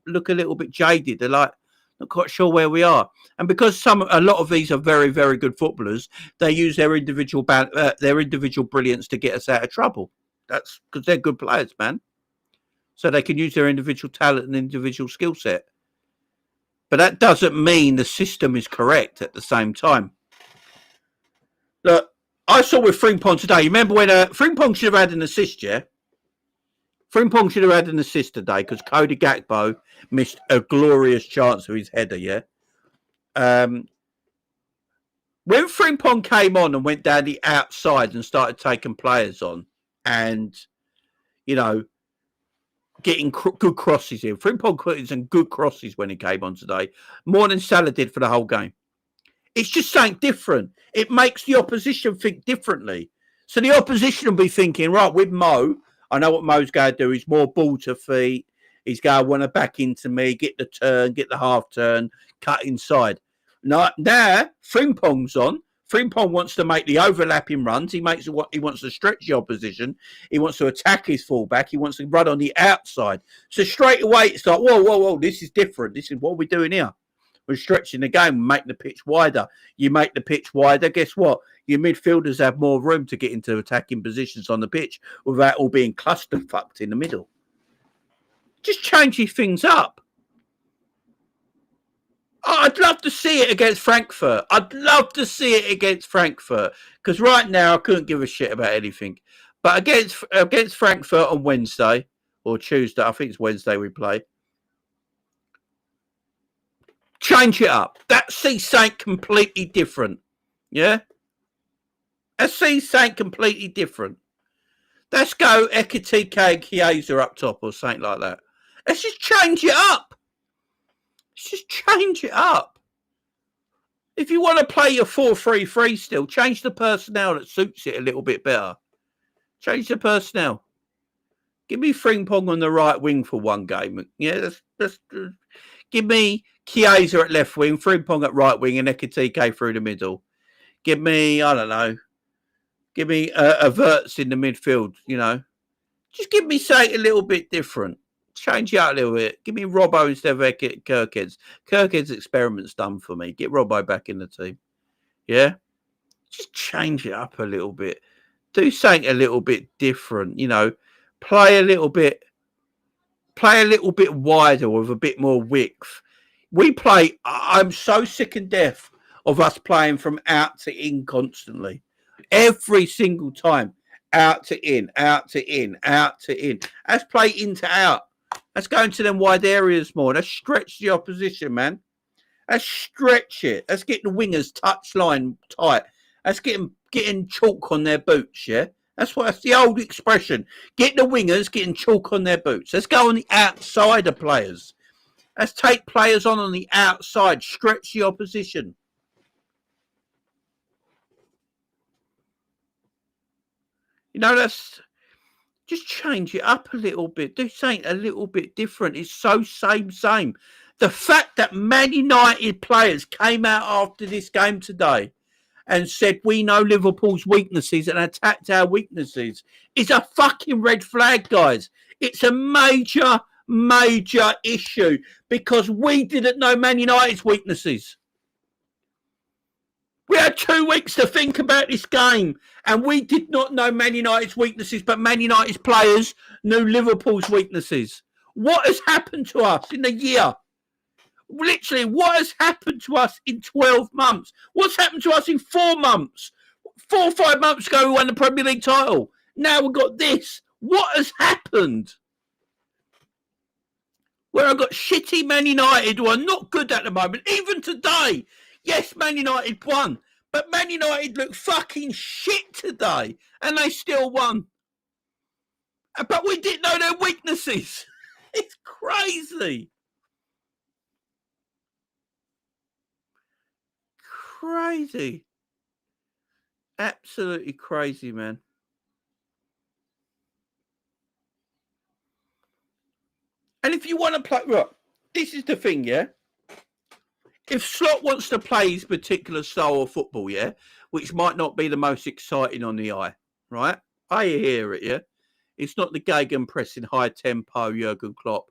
look a little bit jaded. They're like, not quite sure where we are. And because a lot of these are very, very good footballers, they use their individual brilliance to get us out of trouble. That's because they're good players, man. So they can use their individual talent and individual skill set. But that doesn't mean the system is correct at the same time. Look, I saw with Frimpong today. You remember when Frimpong should have had an assist, yeah? Frimpong should have had an assist today because Cody Gakpo missed a glorious chance of his header, yeah? When Frimpong came on and went down the outside and started taking players on and, you know, getting good crosses in. Frimpong put in some good crosses when he came on today. More than Salah did for the whole game. It's just something different. It makes the opposition think differently. So the opposition will be thinking, right, with Mo, I know what Mo's going to do. He's more ball to feet. He's going to want to back into me, get the turn, get the half turn, cut inside. Now Frimpong's on. Frimpong wants to make the overlapping runs. He wants to stretch the opposition. He wants to attack his fullback. He wants to run on the outside. So straight away, it's like, whoa, this is different. This is what we're doing here. We're stretching the game, making the pitch wider. You make the pitch wider, guess what? Your midfielders have more room to get into attacking positions on the pitch without all being cluster-fucked in the middle. Just changes things up. I'd love to see it against Frankfurt. Because right now I couldn't give a shit about anything. But against Frankfurt on Wednesday or Tuesday, I think it's Wednesday we play. Change it up. Let's see something completely different. Yeah? Let's see something completely different. Let's go Ekitike and Chiesa up top or something like that. Let's just change it up. If you want to play your 4-3-3 still, change the personnel that suits it a little bit better. Change the personnel. Give me Frimpong on the right wing for one game. Yeah, that's give me Chiesa at left wing, Frimpong at right wing, and Ekitike through the middle. Give me, I don't know, give me a Wirtz in the midfield, you know. Just give me something a little bit different. Change it out a little bit. Give me Robbo instead of Kirkheads. Kirkheads' experiment's done for me. Get Robbo back in the team. Yeah? Just change it up a little bit. Do something a little bit different, you know. Play a little bit wider with a bit more width. I'm so sick and deaf of us playing from out to in constantly. Every single time. Out to in, out to in, out to in. Let's play in to out. Let's go into them wide areas more. Let's stretch the opposition, man. Let's stretch it. Let's get the wingers touch line tight. Let's get them getting chalk on their boots, yeah? That's the old expression. Get the wingers getting chalk on their boots. Let's go on the outside of players. Let's take players on the outside. Stretch the opposition. You know, that's just change it up a little bit. Do something a little bit different. It's so same. The fact that Man United players came out after this game today and said, we know Liverpool's weaknesses and attacked our weaknesses is a fucking red flag, guys. It's a major issue because we didn't know Man United's weaknesses. We had 2 weeks to think about this game and we did not know Man United's weaknesses, but Man United's players knew Liverpool's weaknesses. What has happened to us in a year? Literally, what has happened to us in 12 months? What's happened to us in 4 months? 4 or 5 months ago, we won the Premier League title. Now we've got this. What has happened? where I've got shitty Man United who are not good at the moment, even today. Yes, Man United won, but Man United look fucking shit today, and they still won. But we didn't know their weaknesses. It's crazy. Crazy. Absolutely crazy, man. And if you want to play, look, this is the thing, yeah? If Slot wants to play his particular style of football, yeah, which might not be the most exciting on the eye, right? I hear it, yeah? It's not the gegenpressing, high tempo, Jurgen Klopp,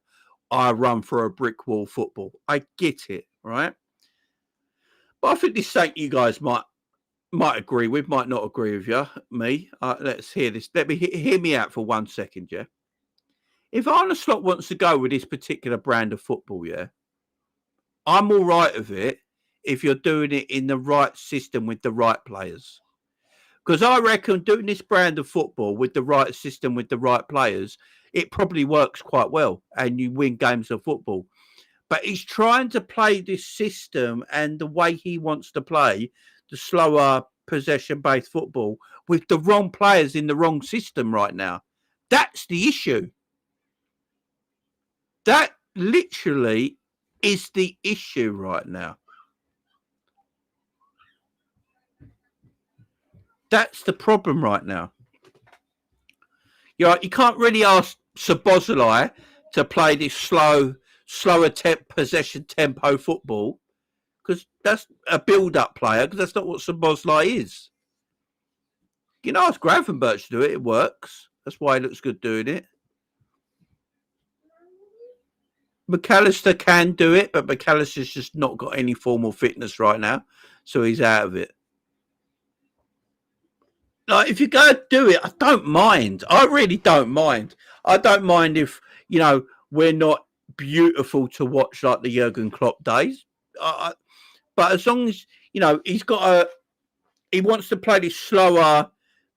I run for a brick wall football. I get it, right? But I think this thing you guys might agree with, might not agree with you, me. Let's hear this. Let me hear me out for 1 second, yeah? If Arne Slot wants to go with this particular brand of football, yeah, I'm all right with it if you're doing it in the right system with the right players. Because I reckon doing this brand of football with the right system, with the right players, it probably works quite well and you win games of football. But he's trying to play this system and the way he wants to play, the slower possession-based football, with the wrong players in the wrong system right now. That's the issue. That literally is the issue right now. That's the problem right now. You can't really ask Szoboszlai to play this slower possession tempo football because that's a build-up player because that's not what Szoboszlai is. You can ask Gravenberch to do it. It works. That's why he looks good doing it. McAllister can do it, but McAllister's just not got any formal fitness right now, so he's out of it. Like, if you go do it, I don't mind. I really don't mind. I don't mind if, you know, we're not beautiful to watch like the Jurgen Klopp days. But as long as, you know, he wants to play this slower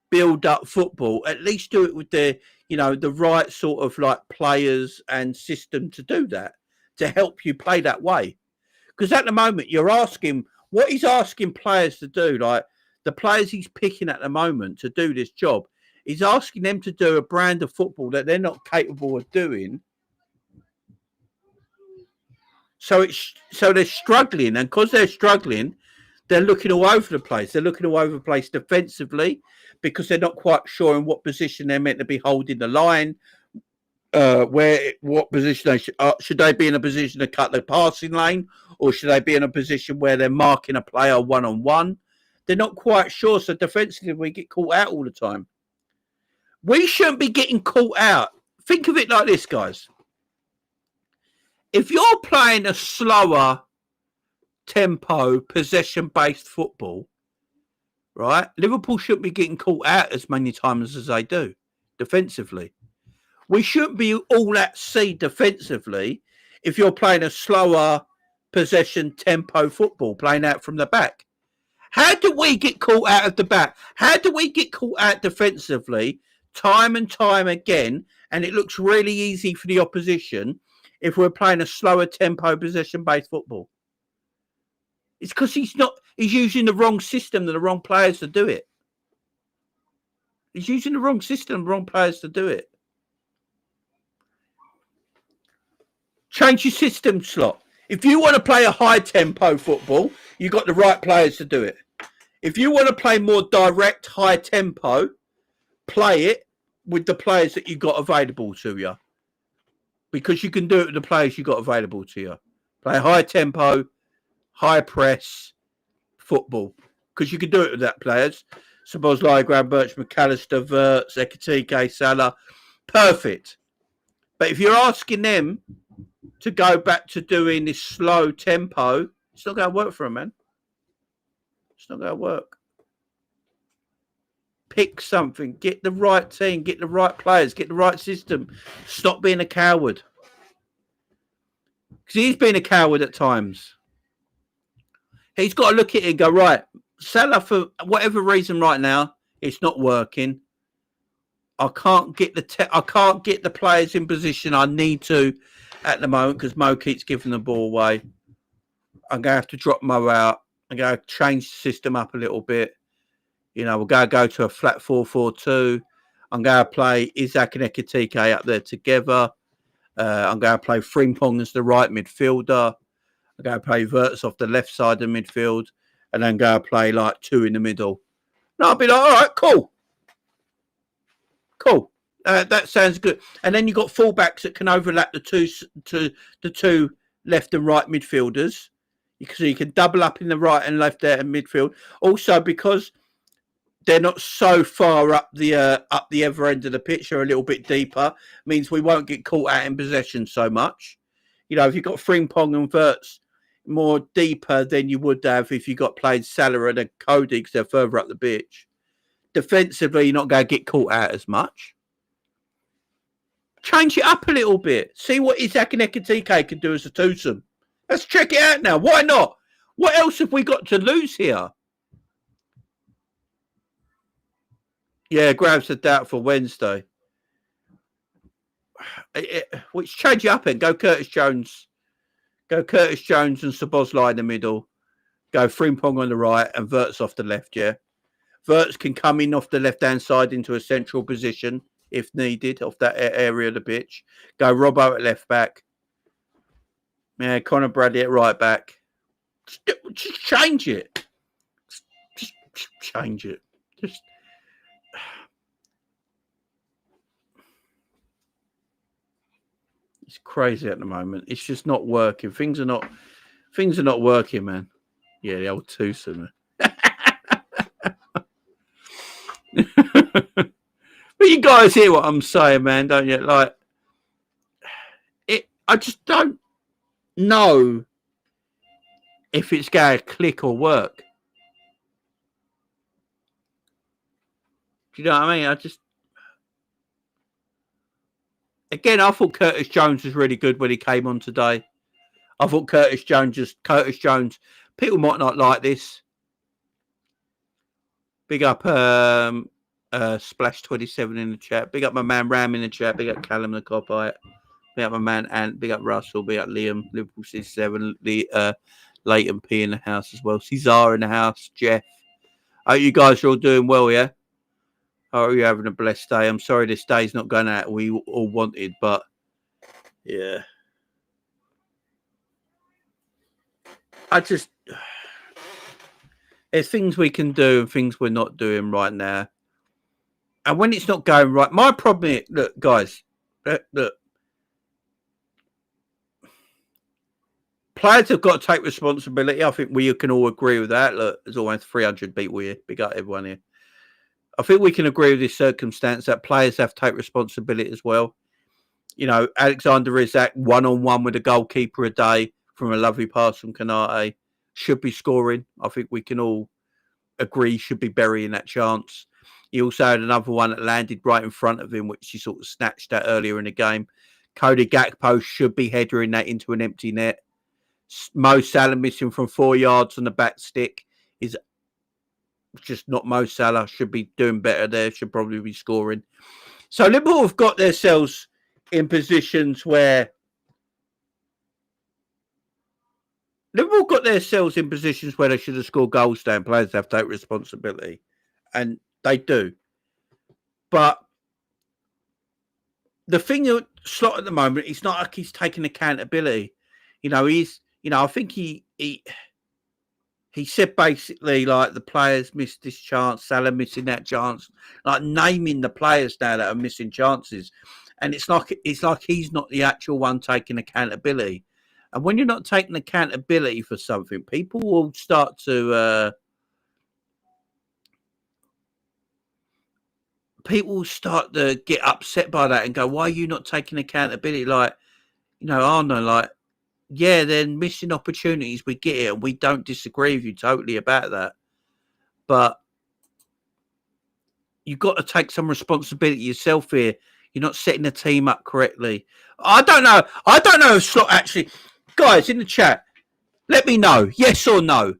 build-up football, at least do it with the, you know, the right sort of like players and system to do that, to help you play that way. Because at the moment, you're asking, what he's asking players to do, like the players he's picking at the moment to do this job, he's asking them to do a brand of football that they're not capable of doing. So they're struggling, and because they're struggling, they're looking all over the place. They're looking all over the place defensively because they're not quite sure in what position they're meant to be holding the line. What position should they be in a position to cut the passing lane, or should they be in a position where they're marking a player one-on-one? They're not quite sure. So defensively, we get caught out all the time. We shouldn't be getting caught out. Think of it like this, guys. If you're playing a slower tempo, possession-based football, right? Liverpool shouldn't be getting caught out as many times as they do defensively. We shouldn't be all at sea defensively if you're playing a slower possession tempo football, playing out from the back. How do we get caught out of the back? How do we get caught out defensively time and time again? And it looks really easy for the opposition if we're playing a slower tempo possession-based football. It's because he's using the wrong system and the wrong players to do it. He's using the wrong system and the wrong players to do it. Change your system, Slot. If you want to play a high tempo football, you've got the right players to do it. If you want to play more direct, high tempo, play it with the players that you've got available to you. Because you can do it with the players you've got available to you. Play high tempo, high press football. Because you can do it with that players. Szoboszlai, Gravenberch, McAllister, Wirtz, Ekitike, Salah. Perfect. But if you're asking them to go back to doing this slow tempo, it's not going to work for them, man. It's not going to work. Pick something. Get the right team. Get the right players. Get the right system. Stop being a coward. Because he's been a coward at times. He's got to look at it and go, right, Salah, for whatever reason right now, it's not working. I can't get the players in position I need to. at the moment because Mo keeps giving the ball away. I'm going to have to drop Mo out. I'm going to change the system up a little bit. You know, we're going to go to a flat 4-4-2. I'm going to play Isak and Ekitike up there together. I'm going to play Frimpong as the right midfielder. I'm going to play Wirtz off the left side of midfield. And then go play like two in the middle. And I'll be like, all right, cool. Cool. That sounds good. And then you've got fullbacks that can overlap the two left and right midfielders. So you can double up in the right and left there in midfield. Also, because they're not so far up the other end of the pitch, they're a little bit deeper, means we won't get caught out in possession so much. You know, if you've got Frimpong and Wirtz more deeper than you would have if you got played Salah and Cody because they're further up the pitch. Defensively, you're not going to get caught out as much. Change it up a little bit. See what Isak and Ekitike can do as a twosome. Let's check it out now. Why not? What else have we got to lose here? Yeah, Graham's a doubt for Wednesday. Which change it up and go Curtis Jones. Go Curtis Jones and Szoboszlai in the middle. Go Frimpong on the right and Wirtz off the left, yeah. Wirtz can come in off the left-hand side into a central position if needed, off that area of the pitch. Go Robbo at left-back. Yeah, Conor Bradley at right-back. Just change it. Just change it. Just... It's crazy at the moment. It's just not working. Things are not working, man. Yeah, the old twosome. But you guys hear what I'm saying, man, don't you? Like, I just don't know if it's going to click or work. Do you know what I mean? Again, I thought Curtis Jones was really good when he came on today. I thought Curtis Jones. People might not like this. Big up Splash 27 in the chat. Big up my man Ram in the chat. Big up Callum the Copite. Big up my man Ant. Big up Russell. Big up Liam. Liverpool 67. Leighton P in the house as well. Cesar in the house. Jeff. I hope you guys are all doing well, yeah? I hope you're having a blessed day. I'm sorry this day's not going out we all wanted, but yeah. There's things we can do and things we're not doing right now. And when it's not going right, my problem is, look, guys, look. Players have got to take responsibility. I think we can all agree with that. Look, there's almost 300 people here. Big up everyone here. I think we can agree with this circumstance that players have to take responsibility as well. You know, Alexander Isak, one-on-one with a goalkeeper a day from a lovely pass from Kanate, should be scoring. I think we can all agree should be burying that chance. He also had another one that landed right in front of him, which he sort of snatched at earlier in the game. Cody Gakpo should be headering that into an empty net. Mo Salah missing from 4 yards on the back stick is just not Mo Salah. Should be doing better there. Should probably be scoring. So Liverpool have got themselves in positions where they should have scored goals down. Players have to take responsibility. And they do. But the thing with Slot at the moment, it's not like he's taking accountability. You know, I think he said basically like the players missed this chance, Salah missing that chance, like naming the players now that are missing chances. And it's like he's not the actual one taking accountability. And when you're not taking accountability for something, people will start to get upset by that and go, why are you not taking accountability? Like, you know, Arne, like, yeah, they're missing opportunities. We get it, and we don't disagree with you totally about that. But you've got to take some responsibility yourself here. You're not setting the team up correctly. I don't know if Slot actually... Guys, in the chat, let me know, yes or no.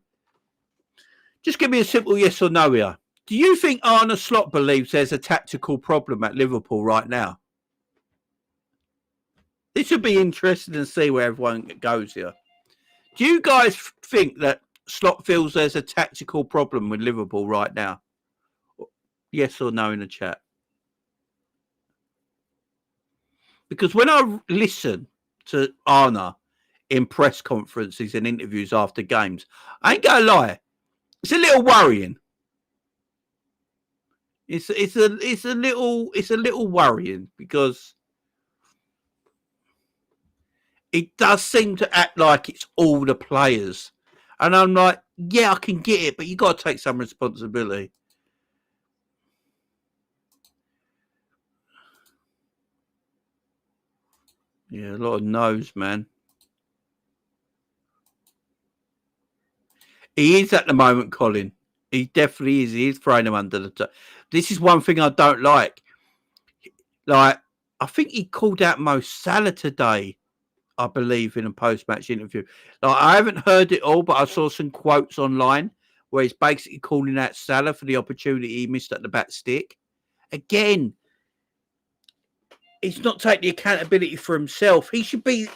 Just give me a simple yes or no here. Do you think Arne Slot believes there's a tactical problem at Liverpool right now? This would be interesting to see where everyone goes here. Do you guys think that Slot feels there's a tactical problem with Liverpool right now? Yes or no in the chat? Because when I listen to ARNE in press conferences and interviews after games, I ain't gonna lie, it's a little worrying. It's a little worrying because it does seem to act like it's all the players. And I'm like, yeah, I can get it, but you got to take some responsibility. Yeah, a lot of no's, man. He is at the moment, Colin. He definitely is. He is throwing him under the... This is one thing I don't like. Like, I think he called out Mo Salah today, I believe, in a post-match interview. Like, I haven't heard it all, but I saw some quotes online where he's basically calling out Salah for the opportunity he missed at the back stick. Again, he's not taking the accountability for himself. He should be...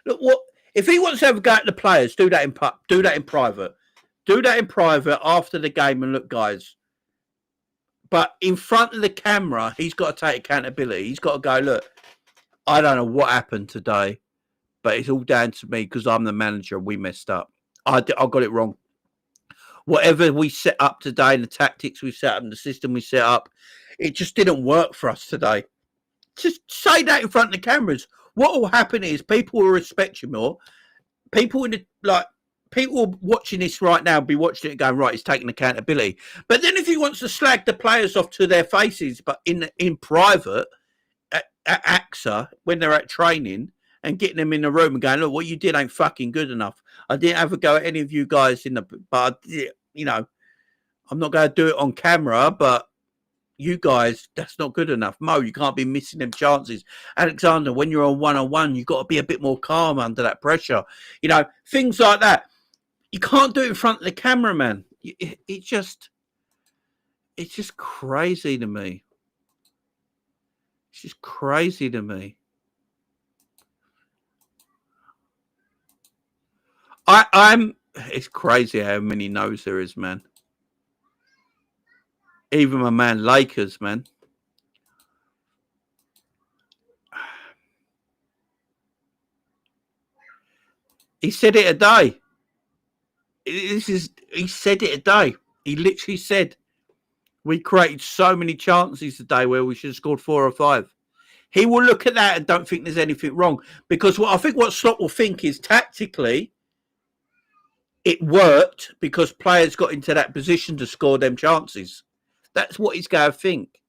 Look, what if he wants to have a go at the players, do that in private. Do that in private after the game and look, guys. But in front of the camera, he's got to take accountability. He's got to go, look, I don't know what happened today, but it's all down to me because I'm the manager and we messed up. I got it wrong. Whatever we set up today and the tactics we set up and the system we set up, it just didn't work for us today. Just say that in front of the cameras. What will happen is people will respect you more. People watching this right now be watching it going, right, he's taking accountability. But then if he wants to slag the players off to their faces, but in private at AXA, when they're at training and getting them in the room and going, look, what you did ain't fucking good enough. I didn't have a go at any of you guys but you know, I'm not going to do it on camera, but you guys, that's not good enough. Mo, you can't be missing them chances. Alexander, when you're on one-on-one, you've got to be a bit more calm under that pressure. You know, things like that. You can't do it in front of the camera, man. It's just crazy to me. It's just crazy to me. It's crazy how many no's there is, man. Even my man Lakers, man. He said it a day. He said it a day. He literally said, we created so many chances today where we should have scored 4 or 5. He will look at that and don't think there's anything wrong. Because what Slot will think is tactically, it worked because players got into that position to score them chances. That's what he's going to think.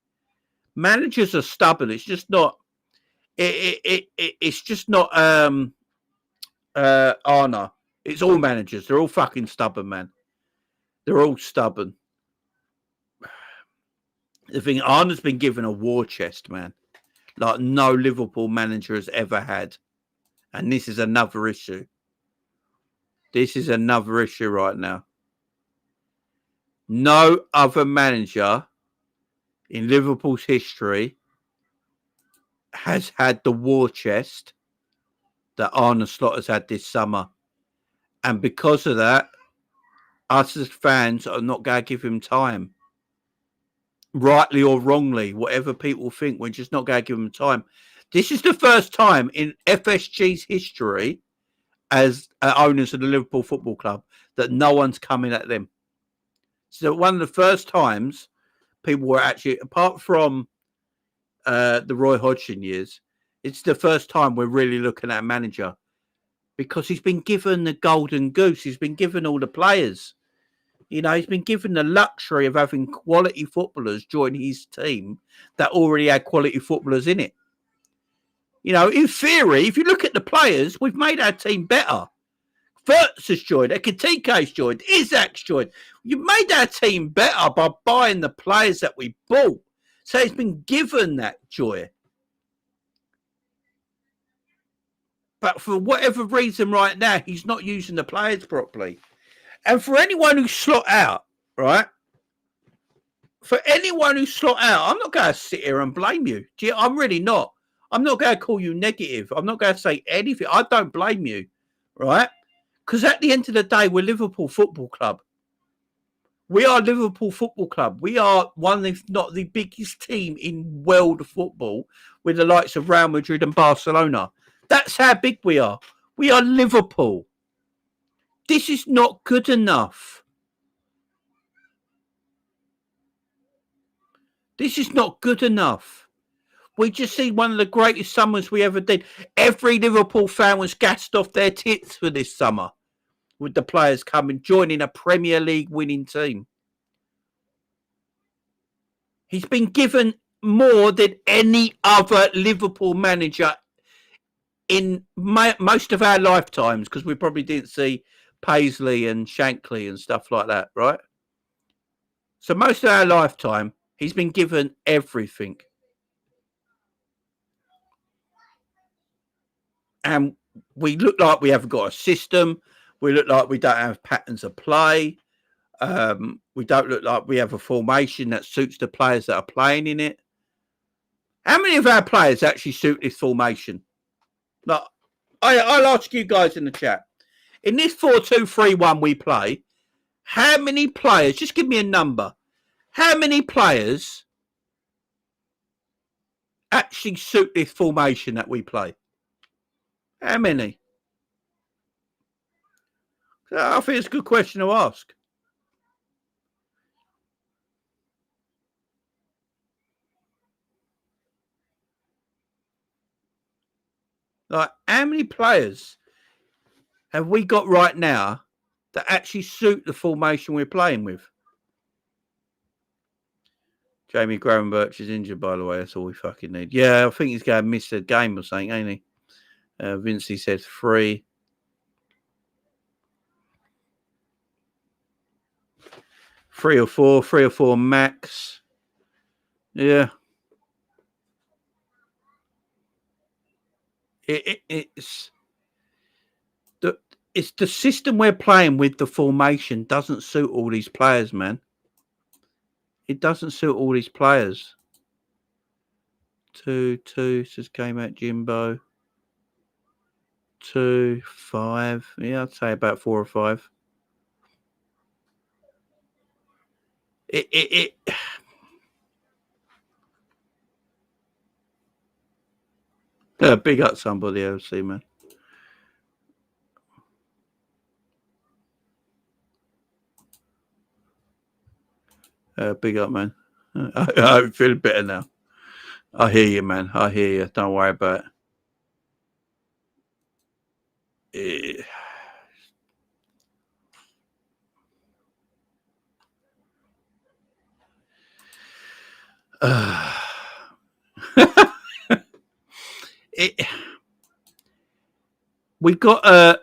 Managers are stubborn. It's just not... It's just not ARNE. It's all managers. They're all fucking stubborn, man. They're all stubborn. The thing, ARNE's been given a war chest, man, like no Liverpool manager has ever had. And this is another issue. This is another issue right now. No other manager in Liverpool's history has had the war chest that Arne Slot has had this summer. And because of that, us as fans are not going to give him time. Rightly or wrongly, whatever people think, we're just not going to give him time. This is the first time in FSG's history as owners of the Liverpool Football Club that no one's coming at them. So one of the first times people were actually, apart from the Roy Hodgson years, it's the first time we're really looking at a manager because he's been given the golden goose. He's been given all the players. You know, he's been given the luxury of having quality footballers join his team that already had quality footballers in it. You know, in theory, if you look at the players, we've made our team better. Verts has joined, Ekitike's joined, Isak's joined. You've made our team better by buying the players that we bought. So he's been given that joy. But for whatever reason right now, he's not using the players properly. And for anyone who's Slot out, right? For anyone who's Slot out, I'm not going to sit here and blame you. I'm really not. I'm not going to call you negative. I'm not going to say anything. I don't blame you, right? Because at the end of the day, we're Liverpool Football Club. We are Liverpool Football Club. We are one, if not the biggest team in world football, with the likes of Real Madrid and Barcelona. That's how big we are. We are Liverpool. This is not good enough. This is not good enough. We just see one of the greatest summers we ever did. Every Liverpool fan was gassed off their tits for this summer with the players coming, joining a Premier League winning team. He's been given more than any other Liverpool manager in most of our lifetimes, because we probably didn't see Paisley and Shankly and stuff like that, right? So most of our lifetime, he's been given everything. And we look like we haven't got a system. We look like we don't have patterns of play. We don't look like we have a formation that suits the players that are playing in it. How many of our players actually suit this formation? Like, I'll ask you guys in the chat. In this 4-2-3-1 we play, how many players, just give me a number, how many players actually suit this formation that we play? How many? I think it's a good question to ask. Like, how many players have we got right now that actually suit the formation we're playing with? Jamie Gravenberch is injured, by the way. That's all we fucking need. Yeah, I think he's going to miss a game or something, ain't he? Vincey says 3. 3 or 4, 3 or 4 max. Yeah. It's the system we're playing with. The formation doesn't suit all these players, man. It doesn't suit all these players. 2 says came out Jimbo. 2 5. Yeah, I'd say about 4 or 5. Big up somebody else, man. Big up, man. I feel better now. I hear you, man. I hear you. Don't worry about it. We got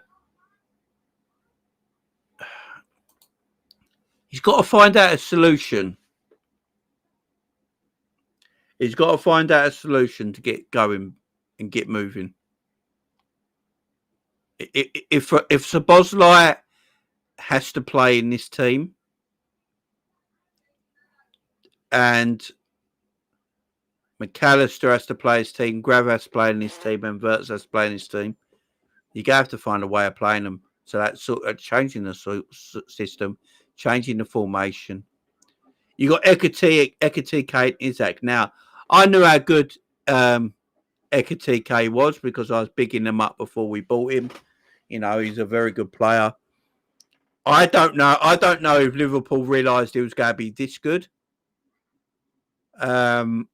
he's got to find out a solution. He's got to find out a solution to get going and get moving. If Szoboszlai has to play in this team and McAllister has to play his team, Grav has to play in his team, and Wirtz has to play in his team, you're going to have to find a way of playing them. So that's sort of changing the system, changing the formation. You got Ekitike and Isaac. Now, I knew how good Ekitike was because I was bigging him up before we bought him. You know, he's a very good player. I don't know if Liverpool realised he was going to be this good. But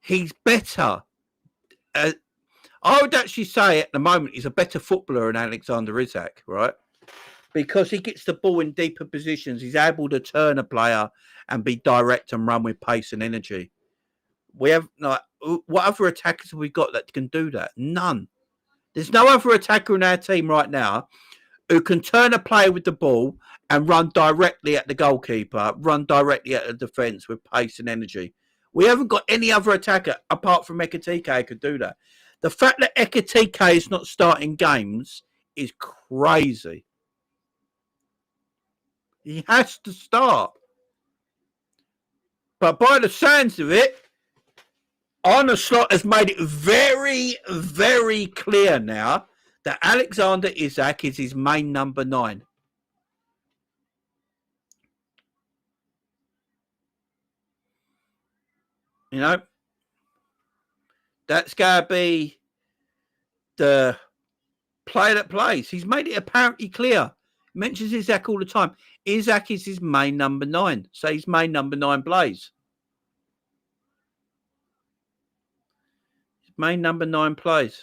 he's better. I would actually say at the moment he's a better footballer than Alexander Isak, right? Because he gets the ball in deeper positions. He's able to turn a player and be direct and run with pace and energy. We have what other attackers have we got that can do that? None. There's no other attacker in our team right now who can turn a player with the ball and run directly at the goalkeeper, run directly at the defence with pace and energy. We haven't got any other attacker apart from Ekitike who could do that. The fact that Ekitike is not starting games is crazy. He has to start. But by the sounds of it, Arne Slot has made it very, very clear now that Alexander Isak is his main number 9. You know, that's going to be the player that plays. He's made it apparently clear. He mentions Isak all the time. Isak is his main number 9. So his main number 9 plays. His main number 9 plays.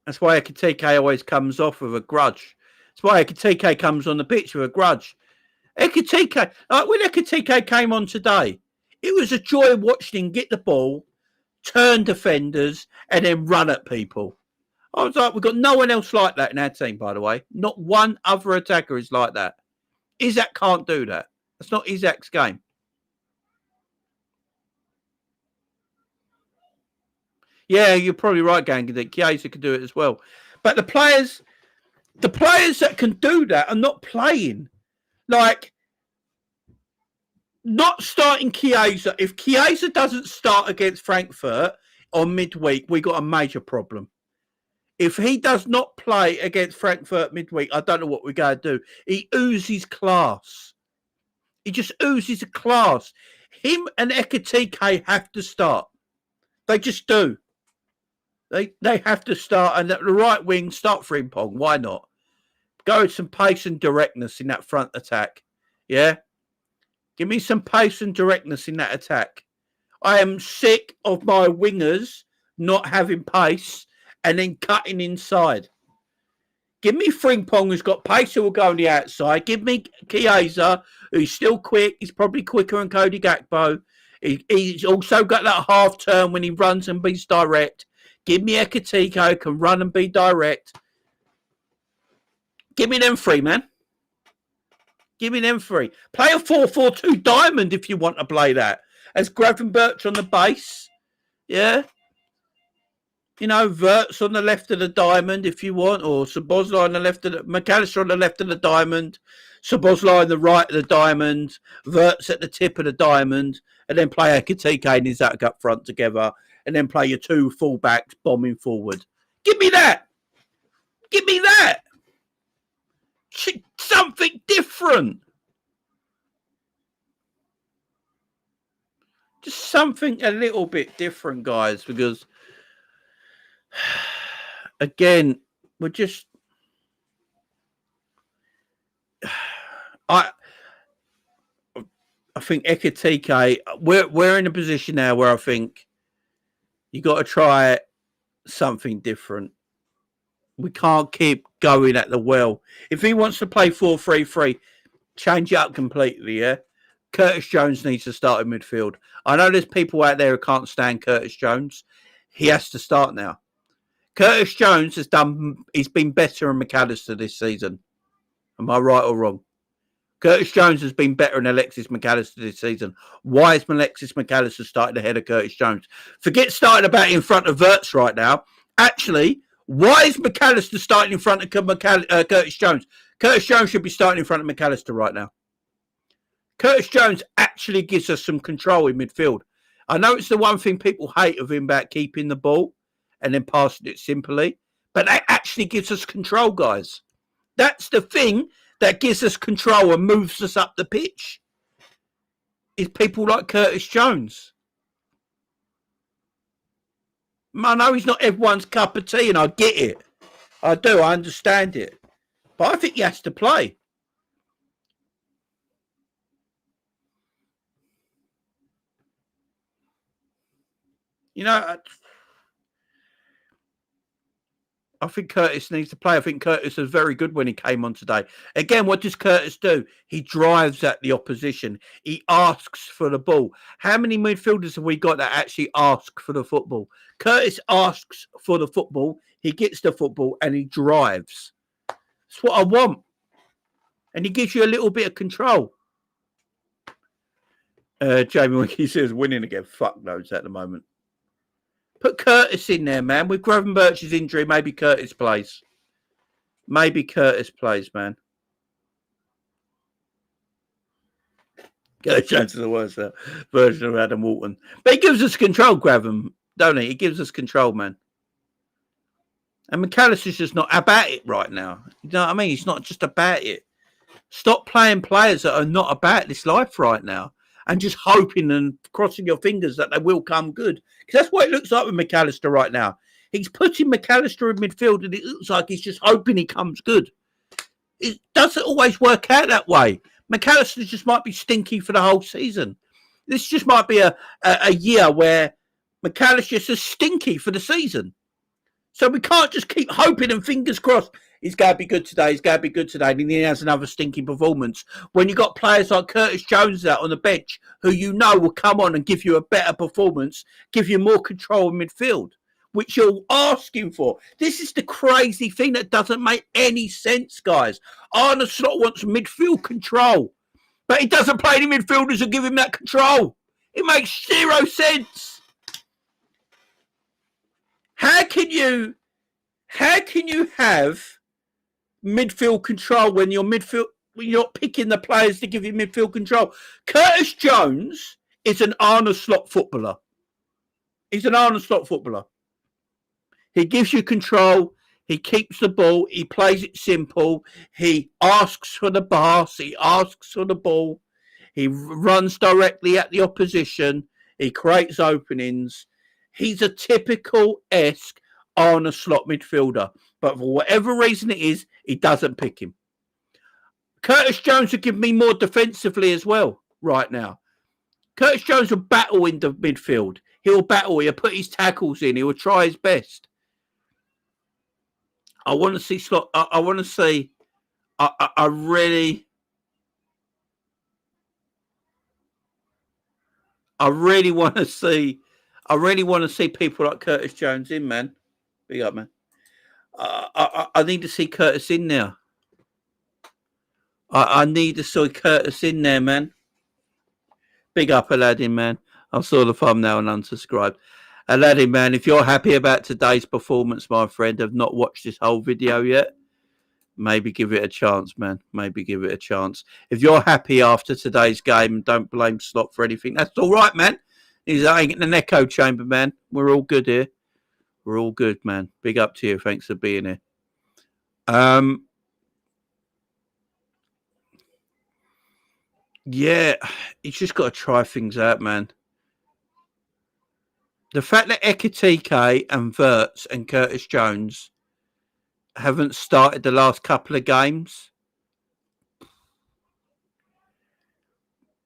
That's why Ekitike always comes off with a grudge. That's why Ekitike comes on the pitch with a grudge. Ekitike, when Ekitike came on today, it was a joy watching him get the ball, turn defenders, and then run at people. I was like, we've got no one else like that in our team, by the way. Not one other attacker is like that. Isak can't do that. That's not Isak's game. Yeah, you're probably right, Gang, that Chiesa can do it as well. But the players that can do that are not playing. Like, not starting Chiesa. If Chiesa doesn't start against Frankfurt on midweek, we got a major problem. If he does not play against Frankfurt midweek, I don't know what we're going to do. He oozes class. He just oozes a class. Him and Ekitike have to start. They just do. They have to start. And at the right wing, start Frimpong. Why not? Go with some pace and directness in that front attack. Yeah? Give me some pace and directness in that attack. I am sick of my wingers not having pace and then cutting inside. Give me Frimpong, who's got pace, who will go on the outside. Give me Chiesa, who's still quick. He's probably quicker than Cody Gakpo. He's also got that half turn when he runs and beats direct. Give me Ekitike, who can run and be direct. Give me them 3, man. Give me them 3. Play a 4-4-2 diamond if you want to play that. As Gravenberch on the base. Yeah. You know, Wirtz on the left of the diamond if you want, or Szoboszlai on the left of the McAllister on the left of the diamond, Szoboszlai on the right of the diamond, Wirtz at the tip of the diamond, and then play Ekitike and Isak up front together, and then play your 2 fullbacks bombing forward. Give me that. Give me that. Something different. Just something a little bit different, guys, because again, we're just I think Ekitike, we're in a position now where I think you got to try something different. We can't keep going at the well. If he wants to play 4-3-3, change it up completely, yeah? Curtis Jones needs to start in midfield. I know there's people out there who can't stand Curtis Jones. He has to start now. Curtis Jones he's been better than McAllister this season. Am I right or wrong? Curtis Jones has been better than Alexis McAllister this season. Why is Alexis McAllister starting ahead of Curtis Jones? Forget starting about in front of Wirtz right now. Actually, why is McAllister starting in front of Curtis Jones? Curtis Jones should be starting in front of McAllister right now. Curtis Jones actually gives us some control in midfield. I know it's the one thing people hate of him about keeping the ball and then passing it simply, but that actually gives us control, guys. That's the thing that gives us control and moves us up the pitch, is people like Curtis Jones. I know he's not everyone's cup of tea, and I get it. I do. I understand it. But I think he has to play. You know, I think Curtis needs to play. I think Curtis was very good when he came on today. Again, what does Curtis do? He drives at the opposition. He asks for the ball. How many midfielders have we got that actually ask for the football? Curtis asks for the football. He gets the football and he drives. That's what I want. And he gives you a little bit of control. Jamie Wiki says winning again. Fuck knows at the moment. Put Curtis in there, man. With Gravenberch's injury, maybe Curtis plays. Maybe Curtis plays, man. Curtis Jones is the worst version of Adam Walton. But he gives us control, Graham, don't he? He gives us control, man. And McAllister's just not about it right now. You know what I mean? He's not just about it. Stop playing players that are not about this life right now and just hoping and crossing your fingers that they will come good. Because that's what it looks like with McAllister right now. He's putting McAllister in midfield and it looks like he's just hoping he comes good. It doesn't always work out that way. McAllister just might be stinky for the whole season. This just might be a year where McAllister's just stinky for the season. So we can't just keep hoping and fingers crossed. He's going to be good today. He's going to be good today. And then he has another stinky performance. When you've got players like Curtis Jones out on the bench who you know will come on and give you a better performance, give you more control in midfield, which you're asking for. This is the crazy thing that doesn't make any sense, guys. Arne Slot wants midfield control, but he doesn't play any midfielders who give him that control. It makes zero sense. How can you have midfield control when you're not picking the players to give you midfield control? Curtis Jones is an Arne Slot footballer. He's an Arne Slot footballer. He gives you control. He keeps the ball. He plays it simple. He asks for the pass. He asks for the ball. He runs directly at the opposition. He creates openings. He's a typical-esque Arne Slot midfielder. But for whatever reason it is, he doesn't pick him. Curtis Jones would give me more defensively as well right now. Curtis Jones will battle in the midfield. He'll battle. He'll put his tackles in. He will try his best. I want to see Slot. I want to see. I really want to see. I really want to see people like Curtis Jones in, man. Big up, man. I need to see Curtis in there. I need to see Curtis in there, man. Big up, Aladdin, man. I saw the thumbnail and unsubscribed. Aladdin, man, if you're happy about today's performance, my friend, have not watched this whole video yet, maybe give it a chance, man. Maybe give it a chance. If you're happy after today's game and don't blame Slot for anything, that's all right, man. He's ain't in an echo chamber, man. We're all good here. We're all good, man. Big up to you. Thanks for being here. Yeah, he's just got to try things out, man. The fact that Ekitike and Wirtz and Curtis Jones haven't started the last couple of games.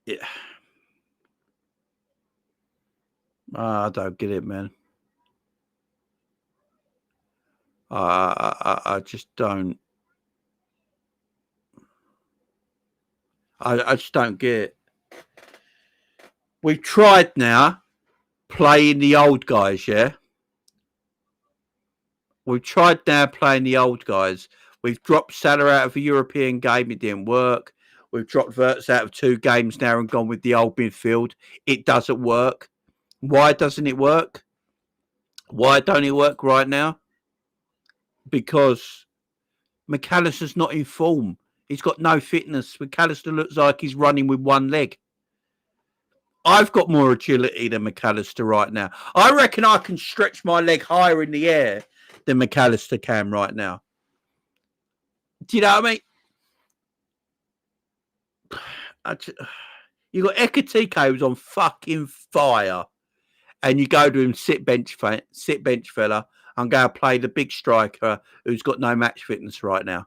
Yeah. I don't get it, man. I just don't. I just don't get it. We've tried now playing the old guys, yeah? We've tried now playing the old guys. We've dropped Salah out of a European game. It didn't work. We've dropped Wirtz out of 2 games now and gone with the old midfield. It doesn't work. Why doesn't it work? Why don't it work right now? Because McAllister's not in form. He's got no fitness. McAllister looks like he's running with one leg. I've got more agility than McAllister right now. I reckon I can stretch my leg higher in the air than McAllister can right now. Do you know what I mean? You got Ekitike who's on fucking fire, and you go to him, sit bench fella, and go play the big striker who's got no match fitness right now.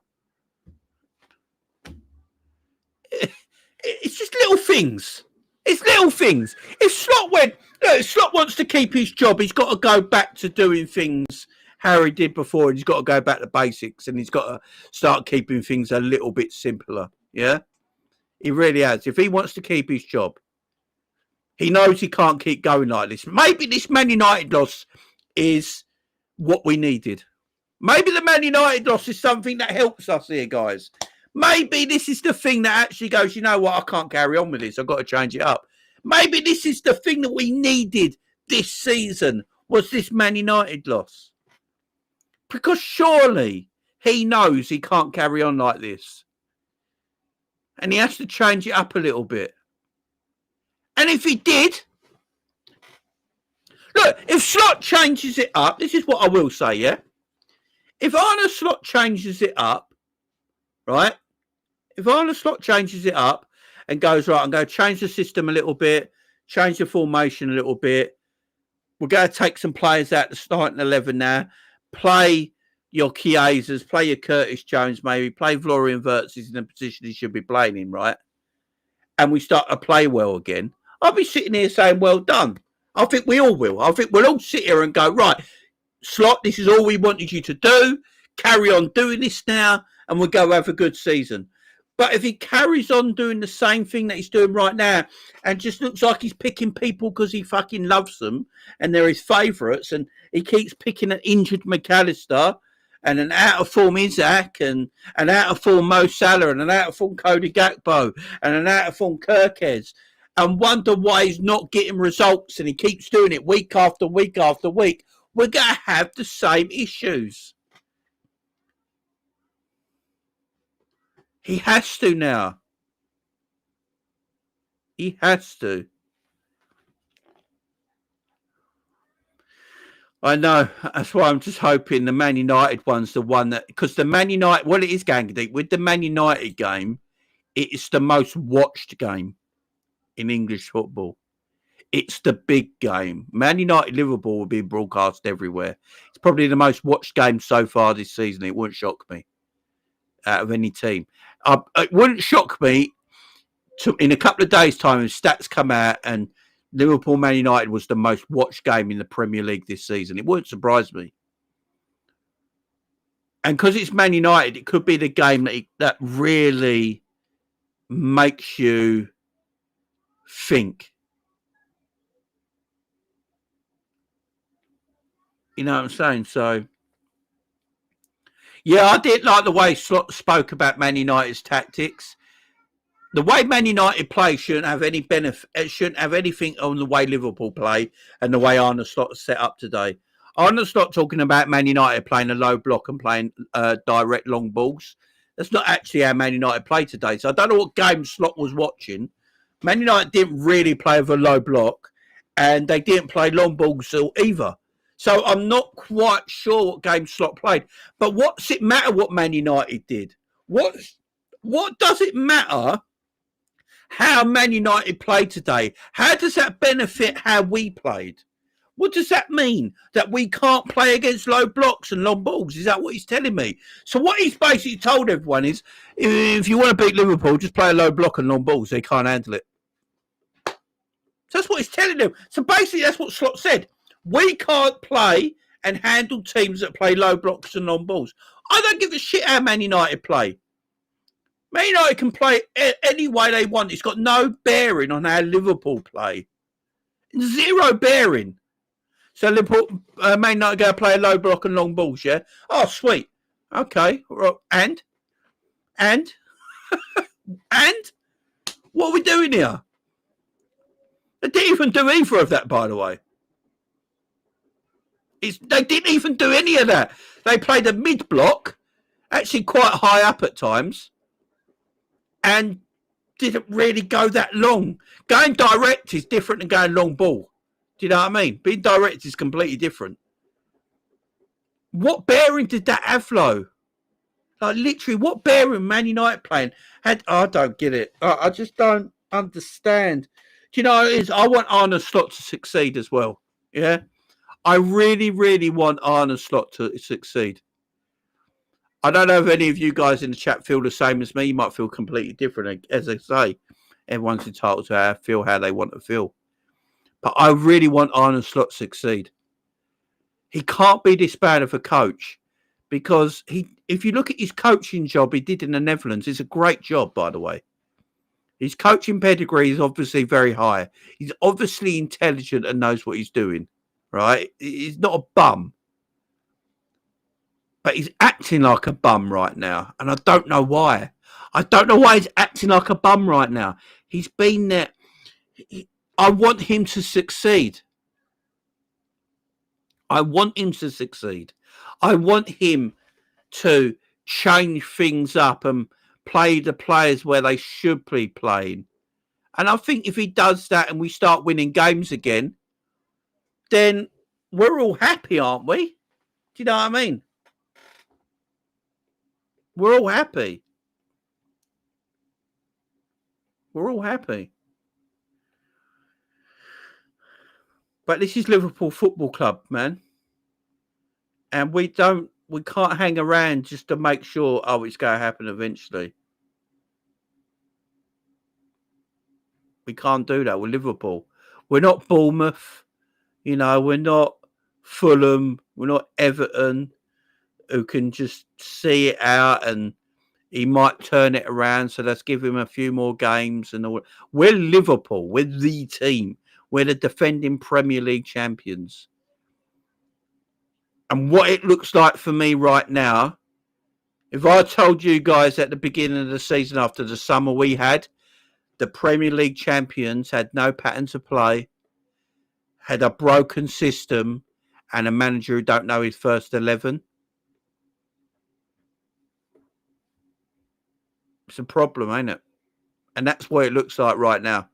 It's just little things. It's little things. If Slot wants to keep his job, he's got to go back to doing things Harry did before, and he's got to go back to basics, and he's got to start keeping things a little bit simpler. Yeah, he really has. If he wants to keep his job, he knows he can't keep going like this. Maybe this Man United loss is what we needed. Maybe the Man United loss is something that helps us here, guys. Maybe this is the thing that actually goes, you know what, I can't carry on with this. I've got to change it up. Maybe this is the thing that we needed this season, was this Man United loss. Because surely he knows he can't carry on like this. And he has to change it up a little bit. And if he did, look, if Slot changes it up, this is what I will say, yeah? If Arne Slot changes it up, right? If Arne Slot changes it up and goes, right, I'm going to change the system a little bit, change the formation a little bit, we're going to take some players out the starting 11 now, play your Chiesas, play your Curtis Jones maybe, play Florian Wirtz in the position he should be playing in, right? And we start to play well again, I'll be sitting here saying, well done. I think we all will. I think we'll all sit here and go, right, Slot, this is all we wanted you to do. Carry on doing this now, and we'll go have a good season. But if he carries on doing the same thing that he's doing right now and just looks like he's picking people because he fucking loves them and they're his favourites, and he keeps picking an injured McAllister and an out-of-form Isaac and an out-of-form Mo Salah and an out-of-form Cody Gakpo and an out-of-form Kirkez, and wonder why he's not getting results, and he keeps doing it week after week after week, we're going to have the same issues. He has to now. He has to. I know. That's why I'm just hoping the Man United one's the one that... Because the Man United... Well, it is Gangadee. With the Man United game, it is the most watched game in English football. It's the big game. Man United Liverpool will be broadcast everywhere. It's probably the most watched game so far this season. It wouldn't shock me out of any team. It wouldn't shock me in a couple of days' time if stats come out and Liverpool Man United was the most watched game in the Premier League this season. It wouldn't surprise me. And because it's Man United, it could be the game that really makes you think. You know what I'm saying? So, yeah, I didn't like the way Slot spoke about Man United's tactics. The way Man United play shouldn't have any benefit. It shouldn't have anything on the way Liverpool play and the way Arne Slot is set up today. Arne Slot talking about Man United playing a low block and playing direct long balls. That's not actually how Man United play today. So I don't know what game Slot was watching. Man United didn't really play with a low block, and they didn't play long balls either. So I'm not quite sure what game Slot played. But what's it matter what Man United did? What does it matter how Man United played today? How does that benefit how we played? What does that mean? That we can't play against low blocks and long balls? Is that what he's telling me? So what he's basically told everyone is, if you want to beat Liverpool, just play a low block and long balls. They can't handle it. So that's what he's telling them. So basically that's what Slot said. We can't play and handle teams that play low blocks and long balls. I don't give a shit how Man United play. Man United can play any way they want. It's got no bearing on how Liverpool play. Zero bearing. So Liverpool, Man United go play a low block and long balls, yeah? Oh, sweet. Okay. And? And? What are we doing here? They didn't even do either of that, by the way. They didn't even do any of that. They played a mid-block, actually quite high up at times, and didn't really go that long. Going direct is different than going long ball. Do you know what I mean? Being direct is completely different. What bearing did that have, though? Like, literally, what bearing Man United playing had? I don't get it. I just don't understand. Do you know what it is? I want Arne Slot to succeed as well. Yeah? I really, really want Arne Slot to succeed. I don't know if any of you guys in the chat feel the same as me. You might feel completely different. As I say, everyone's entitled to feel how they want to feel. But I really want Arne Slot to succeed. He can't be this bad of a coach because if you look at his coaching job he did in the Netherlands, it's a great job, by the way. His coaching pedigree is obviously very high. He's obviously intelligent and knows what he's doing, right? He's not a bum. But he's acting like a bum right now. And I don't know why. I don't know why he's acting like a bum right now. He's been there. I want him to succeed. I want him to succeed. I want him to change things up and play the players where they should be playing And I think if he does that and we start winning games again, then we're all happy, aren't we? Do you know what I mean? We're all happy. We're all happy. But this is Liverpool Football Club, man. And we can't hang around just to make sure, it's going to happen eventually. We can't do that with Liverpool. We're not Bournemouth. We're not Fulham. We're not Everton, who can just see it out and he might turn it around. So let's give him a few more games and all. We're Liverpool. We're the team. We're the defending Premier League champions. And what it looks like for me right now, if I told you guys at the beginning of the season after the summer we had, the Premier League champions had no pattern to play, had a broken system, and a manager who don't know his first 11. It's a problem, ain't it? And that's what it looks like right now.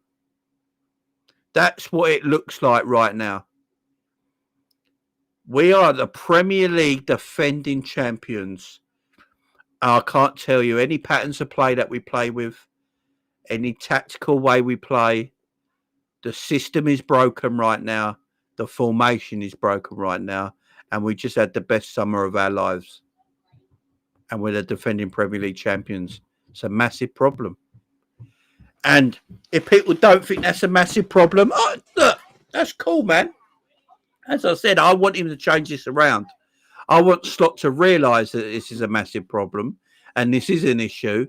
That's what it looks like right now. We are the Premier League defending champions. I can't tell you any patterns of play that we play with, any tactical way we play. The system is broken right now. The formation is broken right now. And we just had the best summer of our lives. And we're the defending Premier League champions. It's a massive problem. And if people don't think that's a massive problem, look, that's cool, man. As I said, I want him to change this around. I want Slot to realise that this is a massive problem and this is an issue.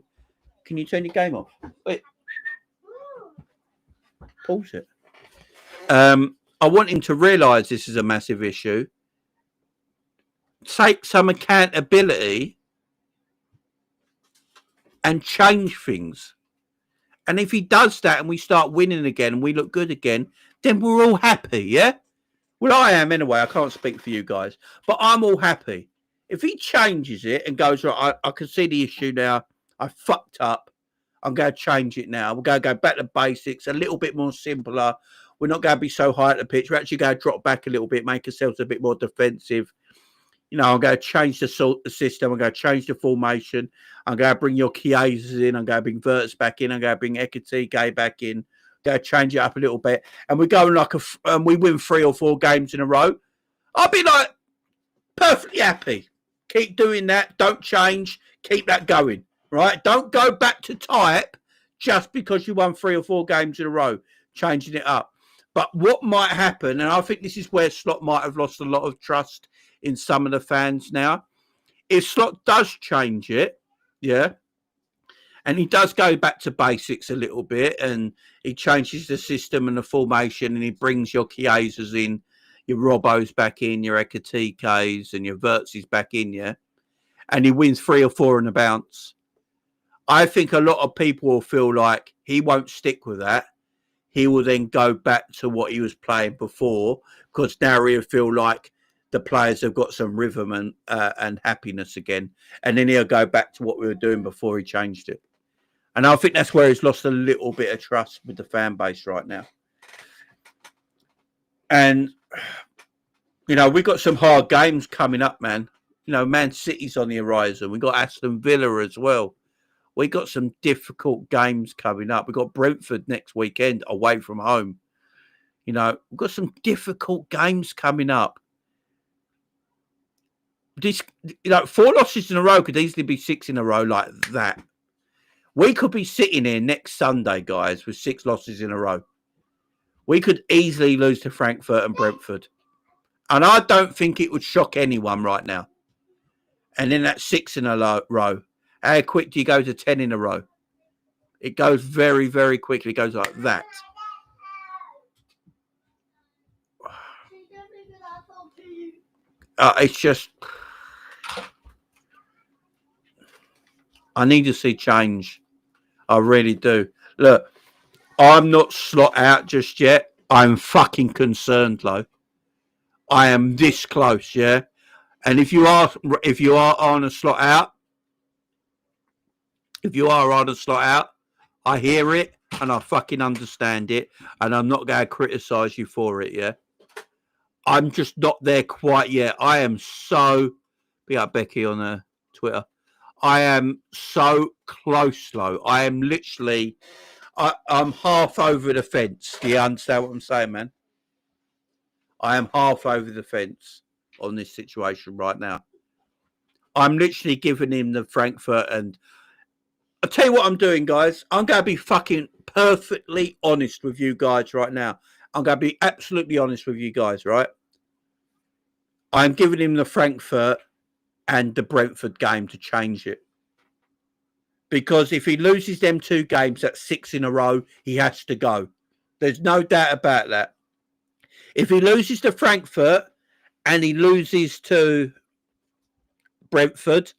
Can you turn your game off? Wait. Pause it. I want him to realise this is a massive issue. Take some accountability and change things. And if he does that and we start winning again and we look good again, then we're all happy, yeah? Well, I am anyway. I can't speak for you guys. But I'm all happy. If he changes it and goes, right, I can see the issue now. I fucked up. I'm going to change it now. We're going to go back to basics, a little bit more simpler. We're not going to be so high at the pitch. We're actually going to drop back a little bit, make ourselves a bit more defensive. I'm going to change the system. I'm going to change the formation. I'm going to bring your Chiesas in. I'm going to bring Verts back in. I'm going to bring Ekitike back in. I'm going to change it up a little bit. And we go and we win 3 or 4 games in a row. I'll be like perfectly happy. Keep doing that. Don't change. Keep that going. Right? Don't go back to type just because you won 3 or 4 games in a row. Changing it up. But what might happen, and I think this is where Slot might have lost a lot of trust in some of the fans now. If Slot does change it, yeah, and he does go back to basics a little bit and he changes the system and the formation and he brings your Chiesas in, your Robos back in, your Ekatikes and your Vertses back in, yeah, and he wins 3 or 4 in the bounce, I think a lot of people will feel like he won't stick with that. He will then go back to what he was playing before because now he'll feel like the players have got some rhythm and happiness again. And then he'll go back to what we were doing before he changed it. And I think that's where he's lost a little bit of trust with the fan base right now. And, we've got some hard games coming up, man. Man City's on the horizon. We've got Aston Villa as well. We got some difficult games coming up. We've got Brentford next weekend away from home. We've got some difficult games coming up. This, 4 losses in a row could easily be 6 in a row like that. We could be sitting here next Sunday, guys, with 6 losses in a row. We could easily lose to Frankfurt and Brentford. And I don't think it would shock anyone right now. And then that's 6 in a row. How quick do you go to 10 in a row? It goes very, very quickly. It goes like that. It's just... I need to see change. I really do. Look, I'm not Slot out just yet. I'm fucking concerned, though. I am this close, yeah? And if you are on a Slot out, I hear it. and I fucking understand it, and I'm not going to criticise you for it, yeah? I'm just not there quite yet. I am so... Be up Becky on Twitter. I am so close, though. I am literally... I'm half over the fence. Do you understand what I'm saying, man? I am half over the fence on this situation right now. I'm literally giving him the Frankfurt, and I'll tell you what I'm doing, guys. I'm going to be fucking perfectly honest with you guys right now. I'm going to be absolutely honest with you guys, right? I'm giving him the Frankfurt and the Brentford game to change it. Because if he loses them 2 games, that's 6 in a row, he has to go. There's no doubt about that. If he loses to Frankfurt and he loses to Brentford,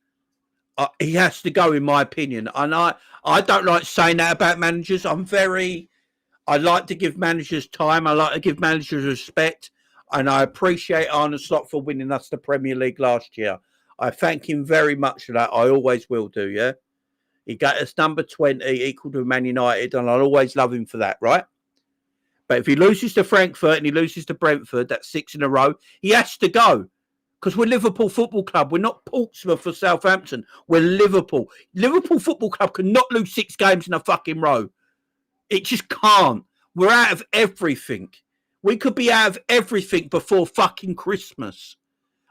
he has to go, in my opinion. And I don't like saying that about managers. I like to give managers time. I like to give managers respect. And I appreciate Arne Slot for winning us the Premier League last year. I thank him very much for that. I always will do, yeah? He got us number 20, equal to Man United, and I'll always love him for that, right? But if he loses to Frankfurt and he loses to Brentford, that's 6 in a row, he has to go. Because we're Liverpool Football Club. We're not Portsmouth or Southampton. We're Liverpool. Liverpool Football Club cannot lose 6 games in a fucking row. It just can't. We're out of everything. We could be out of everything before fucking Christmas.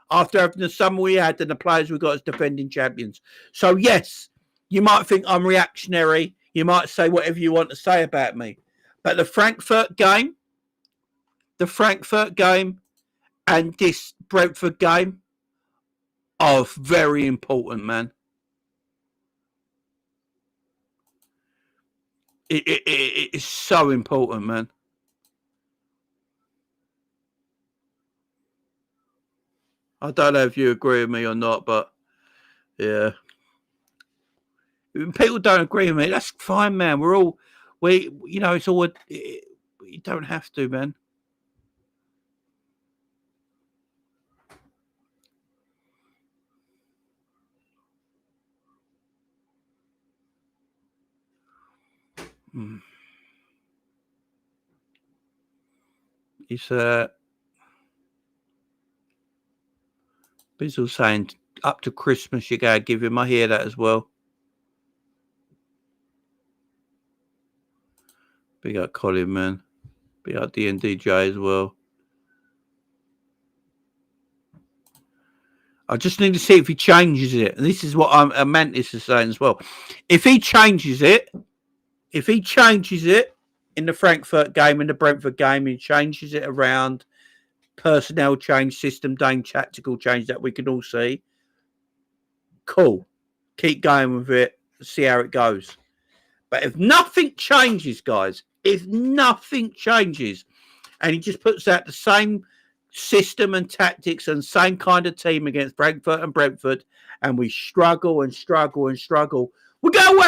After having the summer we had and the players we got as defending champions. So, yes, you might think I'm reactionary. You might say whatever you want to say about me. But the Frankfurt game and this Brentford game are very important, man. It is so important, man. I don't know if you agree with me or not, but yeah. People don't agree with me. That's fine, man. It's all... You don't have to, man. It's Bizzle saying up to Christmas you gotta give him. I hear that as well. Big up Colin, man. Big up DNDJ as well. I just need to see if he changes it. And this is what Mantis is saying as well. If he changes it in the Frankfurt game and the Brentford game, he changes it around, personnel change, system change, tactical change that we can all see. Cool. Keep going with it. See how it goes. But if nothing changes, guys, and he just puts out the same system and tactics and same kind of team against Frankfurt and Brentford, and we struggle, we're going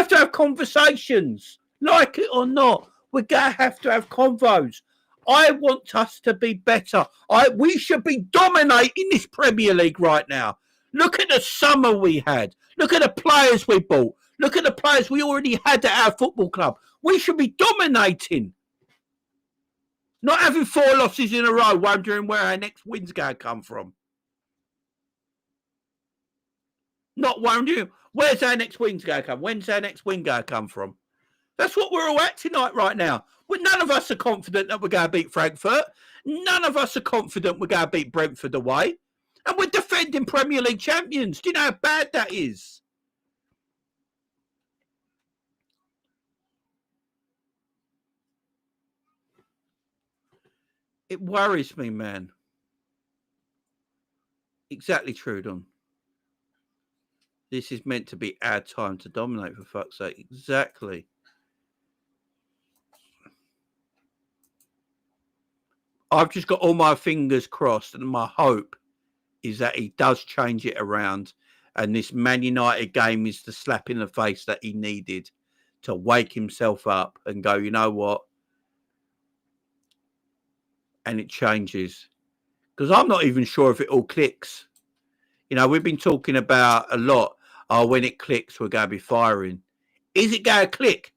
to have conversations, like it or not. We're going to have convos. I want us to be better. We should be dominating this Premier League right now. Look at the summer we had. Look at the players we bought. Look at the players we already had at our football club. We should be dominating. Not having 4 losses in a row, wondering where our next win's going to come from. Not wondering, where's our next win's going to come? When's our next win going to come from? That's what we're all acting like right now. None of us are confident that we're going to beat Frankfurt. None of us are confident we're going to beat Brentford away. And we're defending Premier League champions. Do you know how bad that is? It worries me, man. Exactly, Trudon. This is meant to be our time to dominate, for fuck's sake. Exactly. I've just got all my fingers crossed, and my hope is that he does change it around, and this Man United game is the slap in the face that he needed to wake himself up and go, you know what? And it changes. Because I'm not even sure if it all clicks. You know, we've been talking about a lot, when it clicks, we're going to be firing. Is it going to click?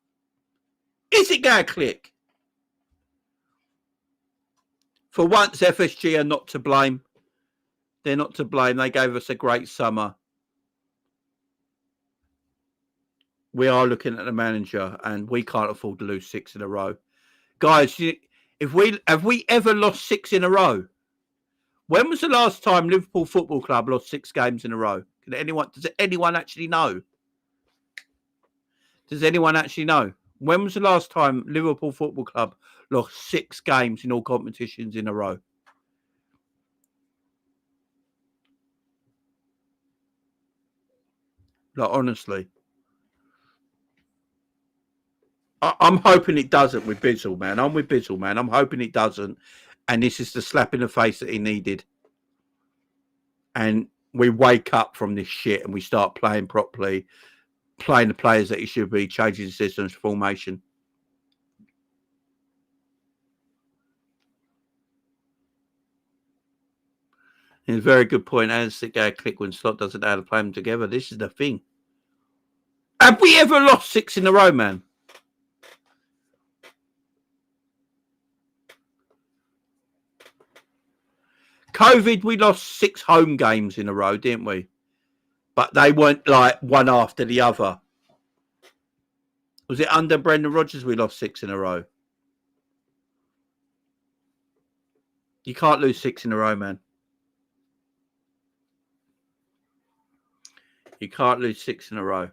Is it going to click? For once, FSG are not to blame. They're not to blame. They gave us a great summer. We are looking at the manager, and we can't afford to lose 6 in a row. Guys, have we ever lost 6 in a row? When was the last time Liverpool Football Club lost 6 games in a row? Does anyone actually know? Does anyone actually know? When was the last time Liverpool Football Club lost 6 games in all competitions in a row? Like, honestly. I'm hoping it doesn't with Bizzle, man. I'm with Bizzle, man. I'm hoping it doesn't. And this is the slap in the face that he needed. And we wake up from this shit and we start playing properly, playing the players that he should be, changing the system's formation. It's a very good point. As the guy click when Slot doesn't know how to play them together. This is the thing. Have we ever lost 6 in a row, man? COVID, we lost 6 home games in a row, didn't we? But they weren't like one after the other. Was it under Brendan Rodgers we lost 6 in a row? You can't lose 6 in a row, man. You can't lose 6 in a row.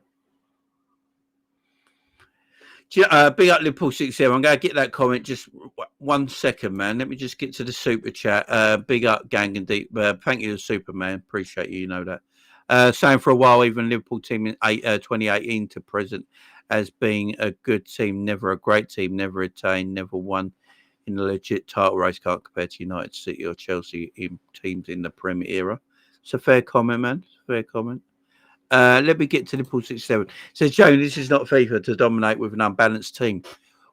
Big up Liverpool 67. I'm going to get that comment just 1 second, man. Let me just get to the super chat. Big up Gang and Deep. Thank you, Superman. Appreciate you. You know that. Saying for a while, even Liverpool team in 2018 to present as being a good team, never a great team, never attained, never won in the legit title race. Can't compare to United, City or Chelsea in teams in the Premier era. It's a fair comment, man. It's a fair comment. Let me get to Liverpool 67. Says Joe, this is not FIFA to dominate with an unbalanced team.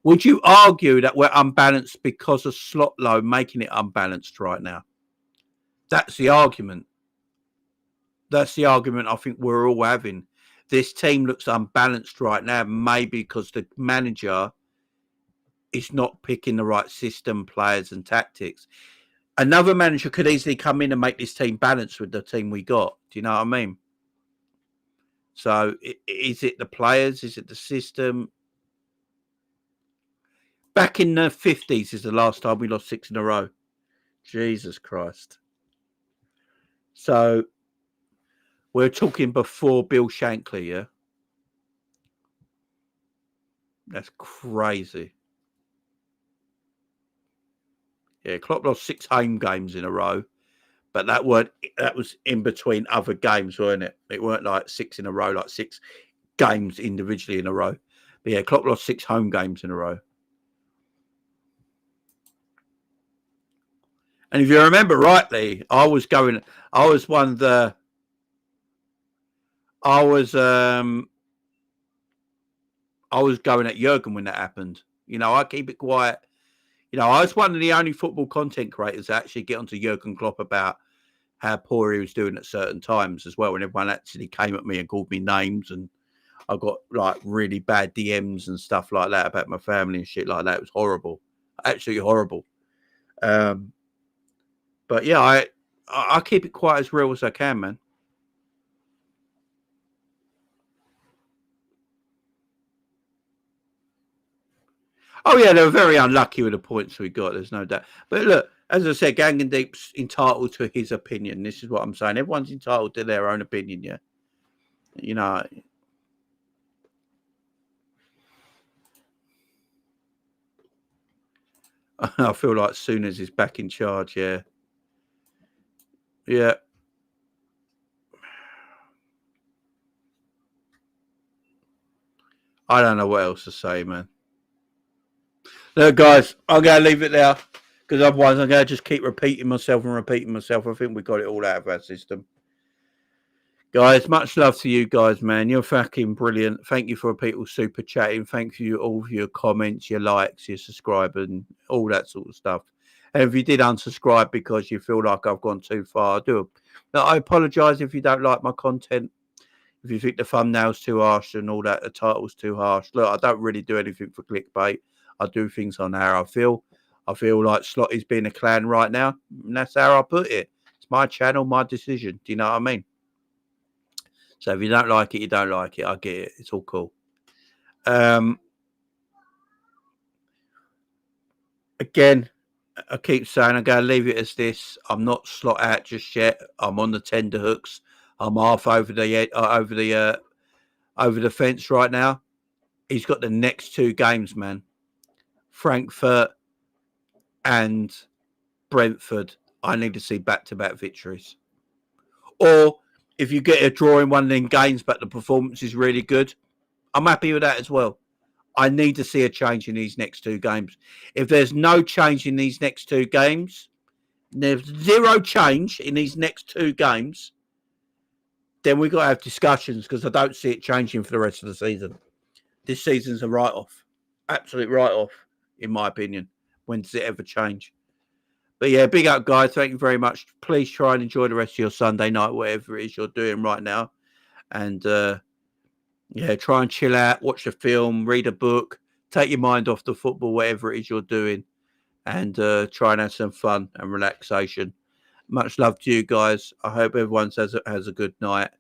Would you argue that we're unbalanced because of Slot Low making it unbalanced right now? That's the argument. That's the argument I think we're all having. This team looks unbalanced right now, maybe because the manager is not picking the right system, players and tactics. Another manager could easily come in and make this team balanced with the team we got. Do you know what I mean? So is it the players? Is it the system? Back in the 50s is the last time we lost 6 in a row. Jesus Christ. So we're talking before Bill Shankly, yeah? That's crazy. Yeah, Klopp lost 6 home games in a row, but that was in between other games, weren't it? It weren't like 6 in a row, like 6 games individually in a row. But yeah, Klopp lost 6 home games in a row. And if you remember rightly, I was going at Jurgen when that happened. You know, I keep it quiet. You know, I was one of the only football content creators that actually get onto Jurgen Klopp about how poor he was doing at certain times as well. And everyone actually came at me and called me names, and I got like really bad DMs and stuff like that about my family and shit like that. It was horrible, absolutely horrible. But yeah, I keep it quite as real as I can, man. Oh yeah, they were very unlucky with the points we got. There's no doubt. But look, as I said, Gang and Deep's entitled to his opinion. This is what I'm saying. Everyone's entitled to their own opinion. Yeah, you know. I feel like Sooners is back in charge. Yeah, yeah. I don't know what else to say, man. Look, guys, I'm going to leave it there because otherwise I'm going to just keep repeating myself. I think we got it all out of our system. Guys, much love to you guys, man. You're fucking brilliant. Thank you for people super chatting. Thank you all for your comments, your likes, your subscribing, all that sort of stuff. And if you did unsubscribe because you feel like I've gone too far, I apologise if you don't like my content. If you think the thumbnail's too harsh and all that, the title's too harsh. Look, I don't really do anything for clickbait. I do things on how I feel. I feel like Slotty's being a clown right now, and that's how I put it. It's my channel, my decision. Do you know what I mean? So if you don't like it, you don't like it. I get it. It's all cool. Again, I keep saying I'm going to leave it as this. I'm not slot out just yet. I'm on the tender hooks. I'm half over the fence right now. He's got the next 2 games, man. Frankfurt and Brentford. I need to see back-to-back victories. Or if you get a draw in one of them games, but the performance is really good, I'm happy with that as well. I need to see a change in these next 2 games. If there's no change in these next 2 games, there's zero change in these next 2 games, then we've got to have discussions because I don't see it changing for the rest of the season. This season's a write-off. Absolute write-off, in my opinion. When does it ever change? But yeah, big up, guys. Thank you very much. Please try and enjoy the rest of your Sunday night, whatever it is you're doing right now. And yeah, try and chill out, watch a film, read a book, take your mind off the football, whatever it is you're doing, and try and have some fun and relaxation. Much love to you guys. I hope everyone has a good night.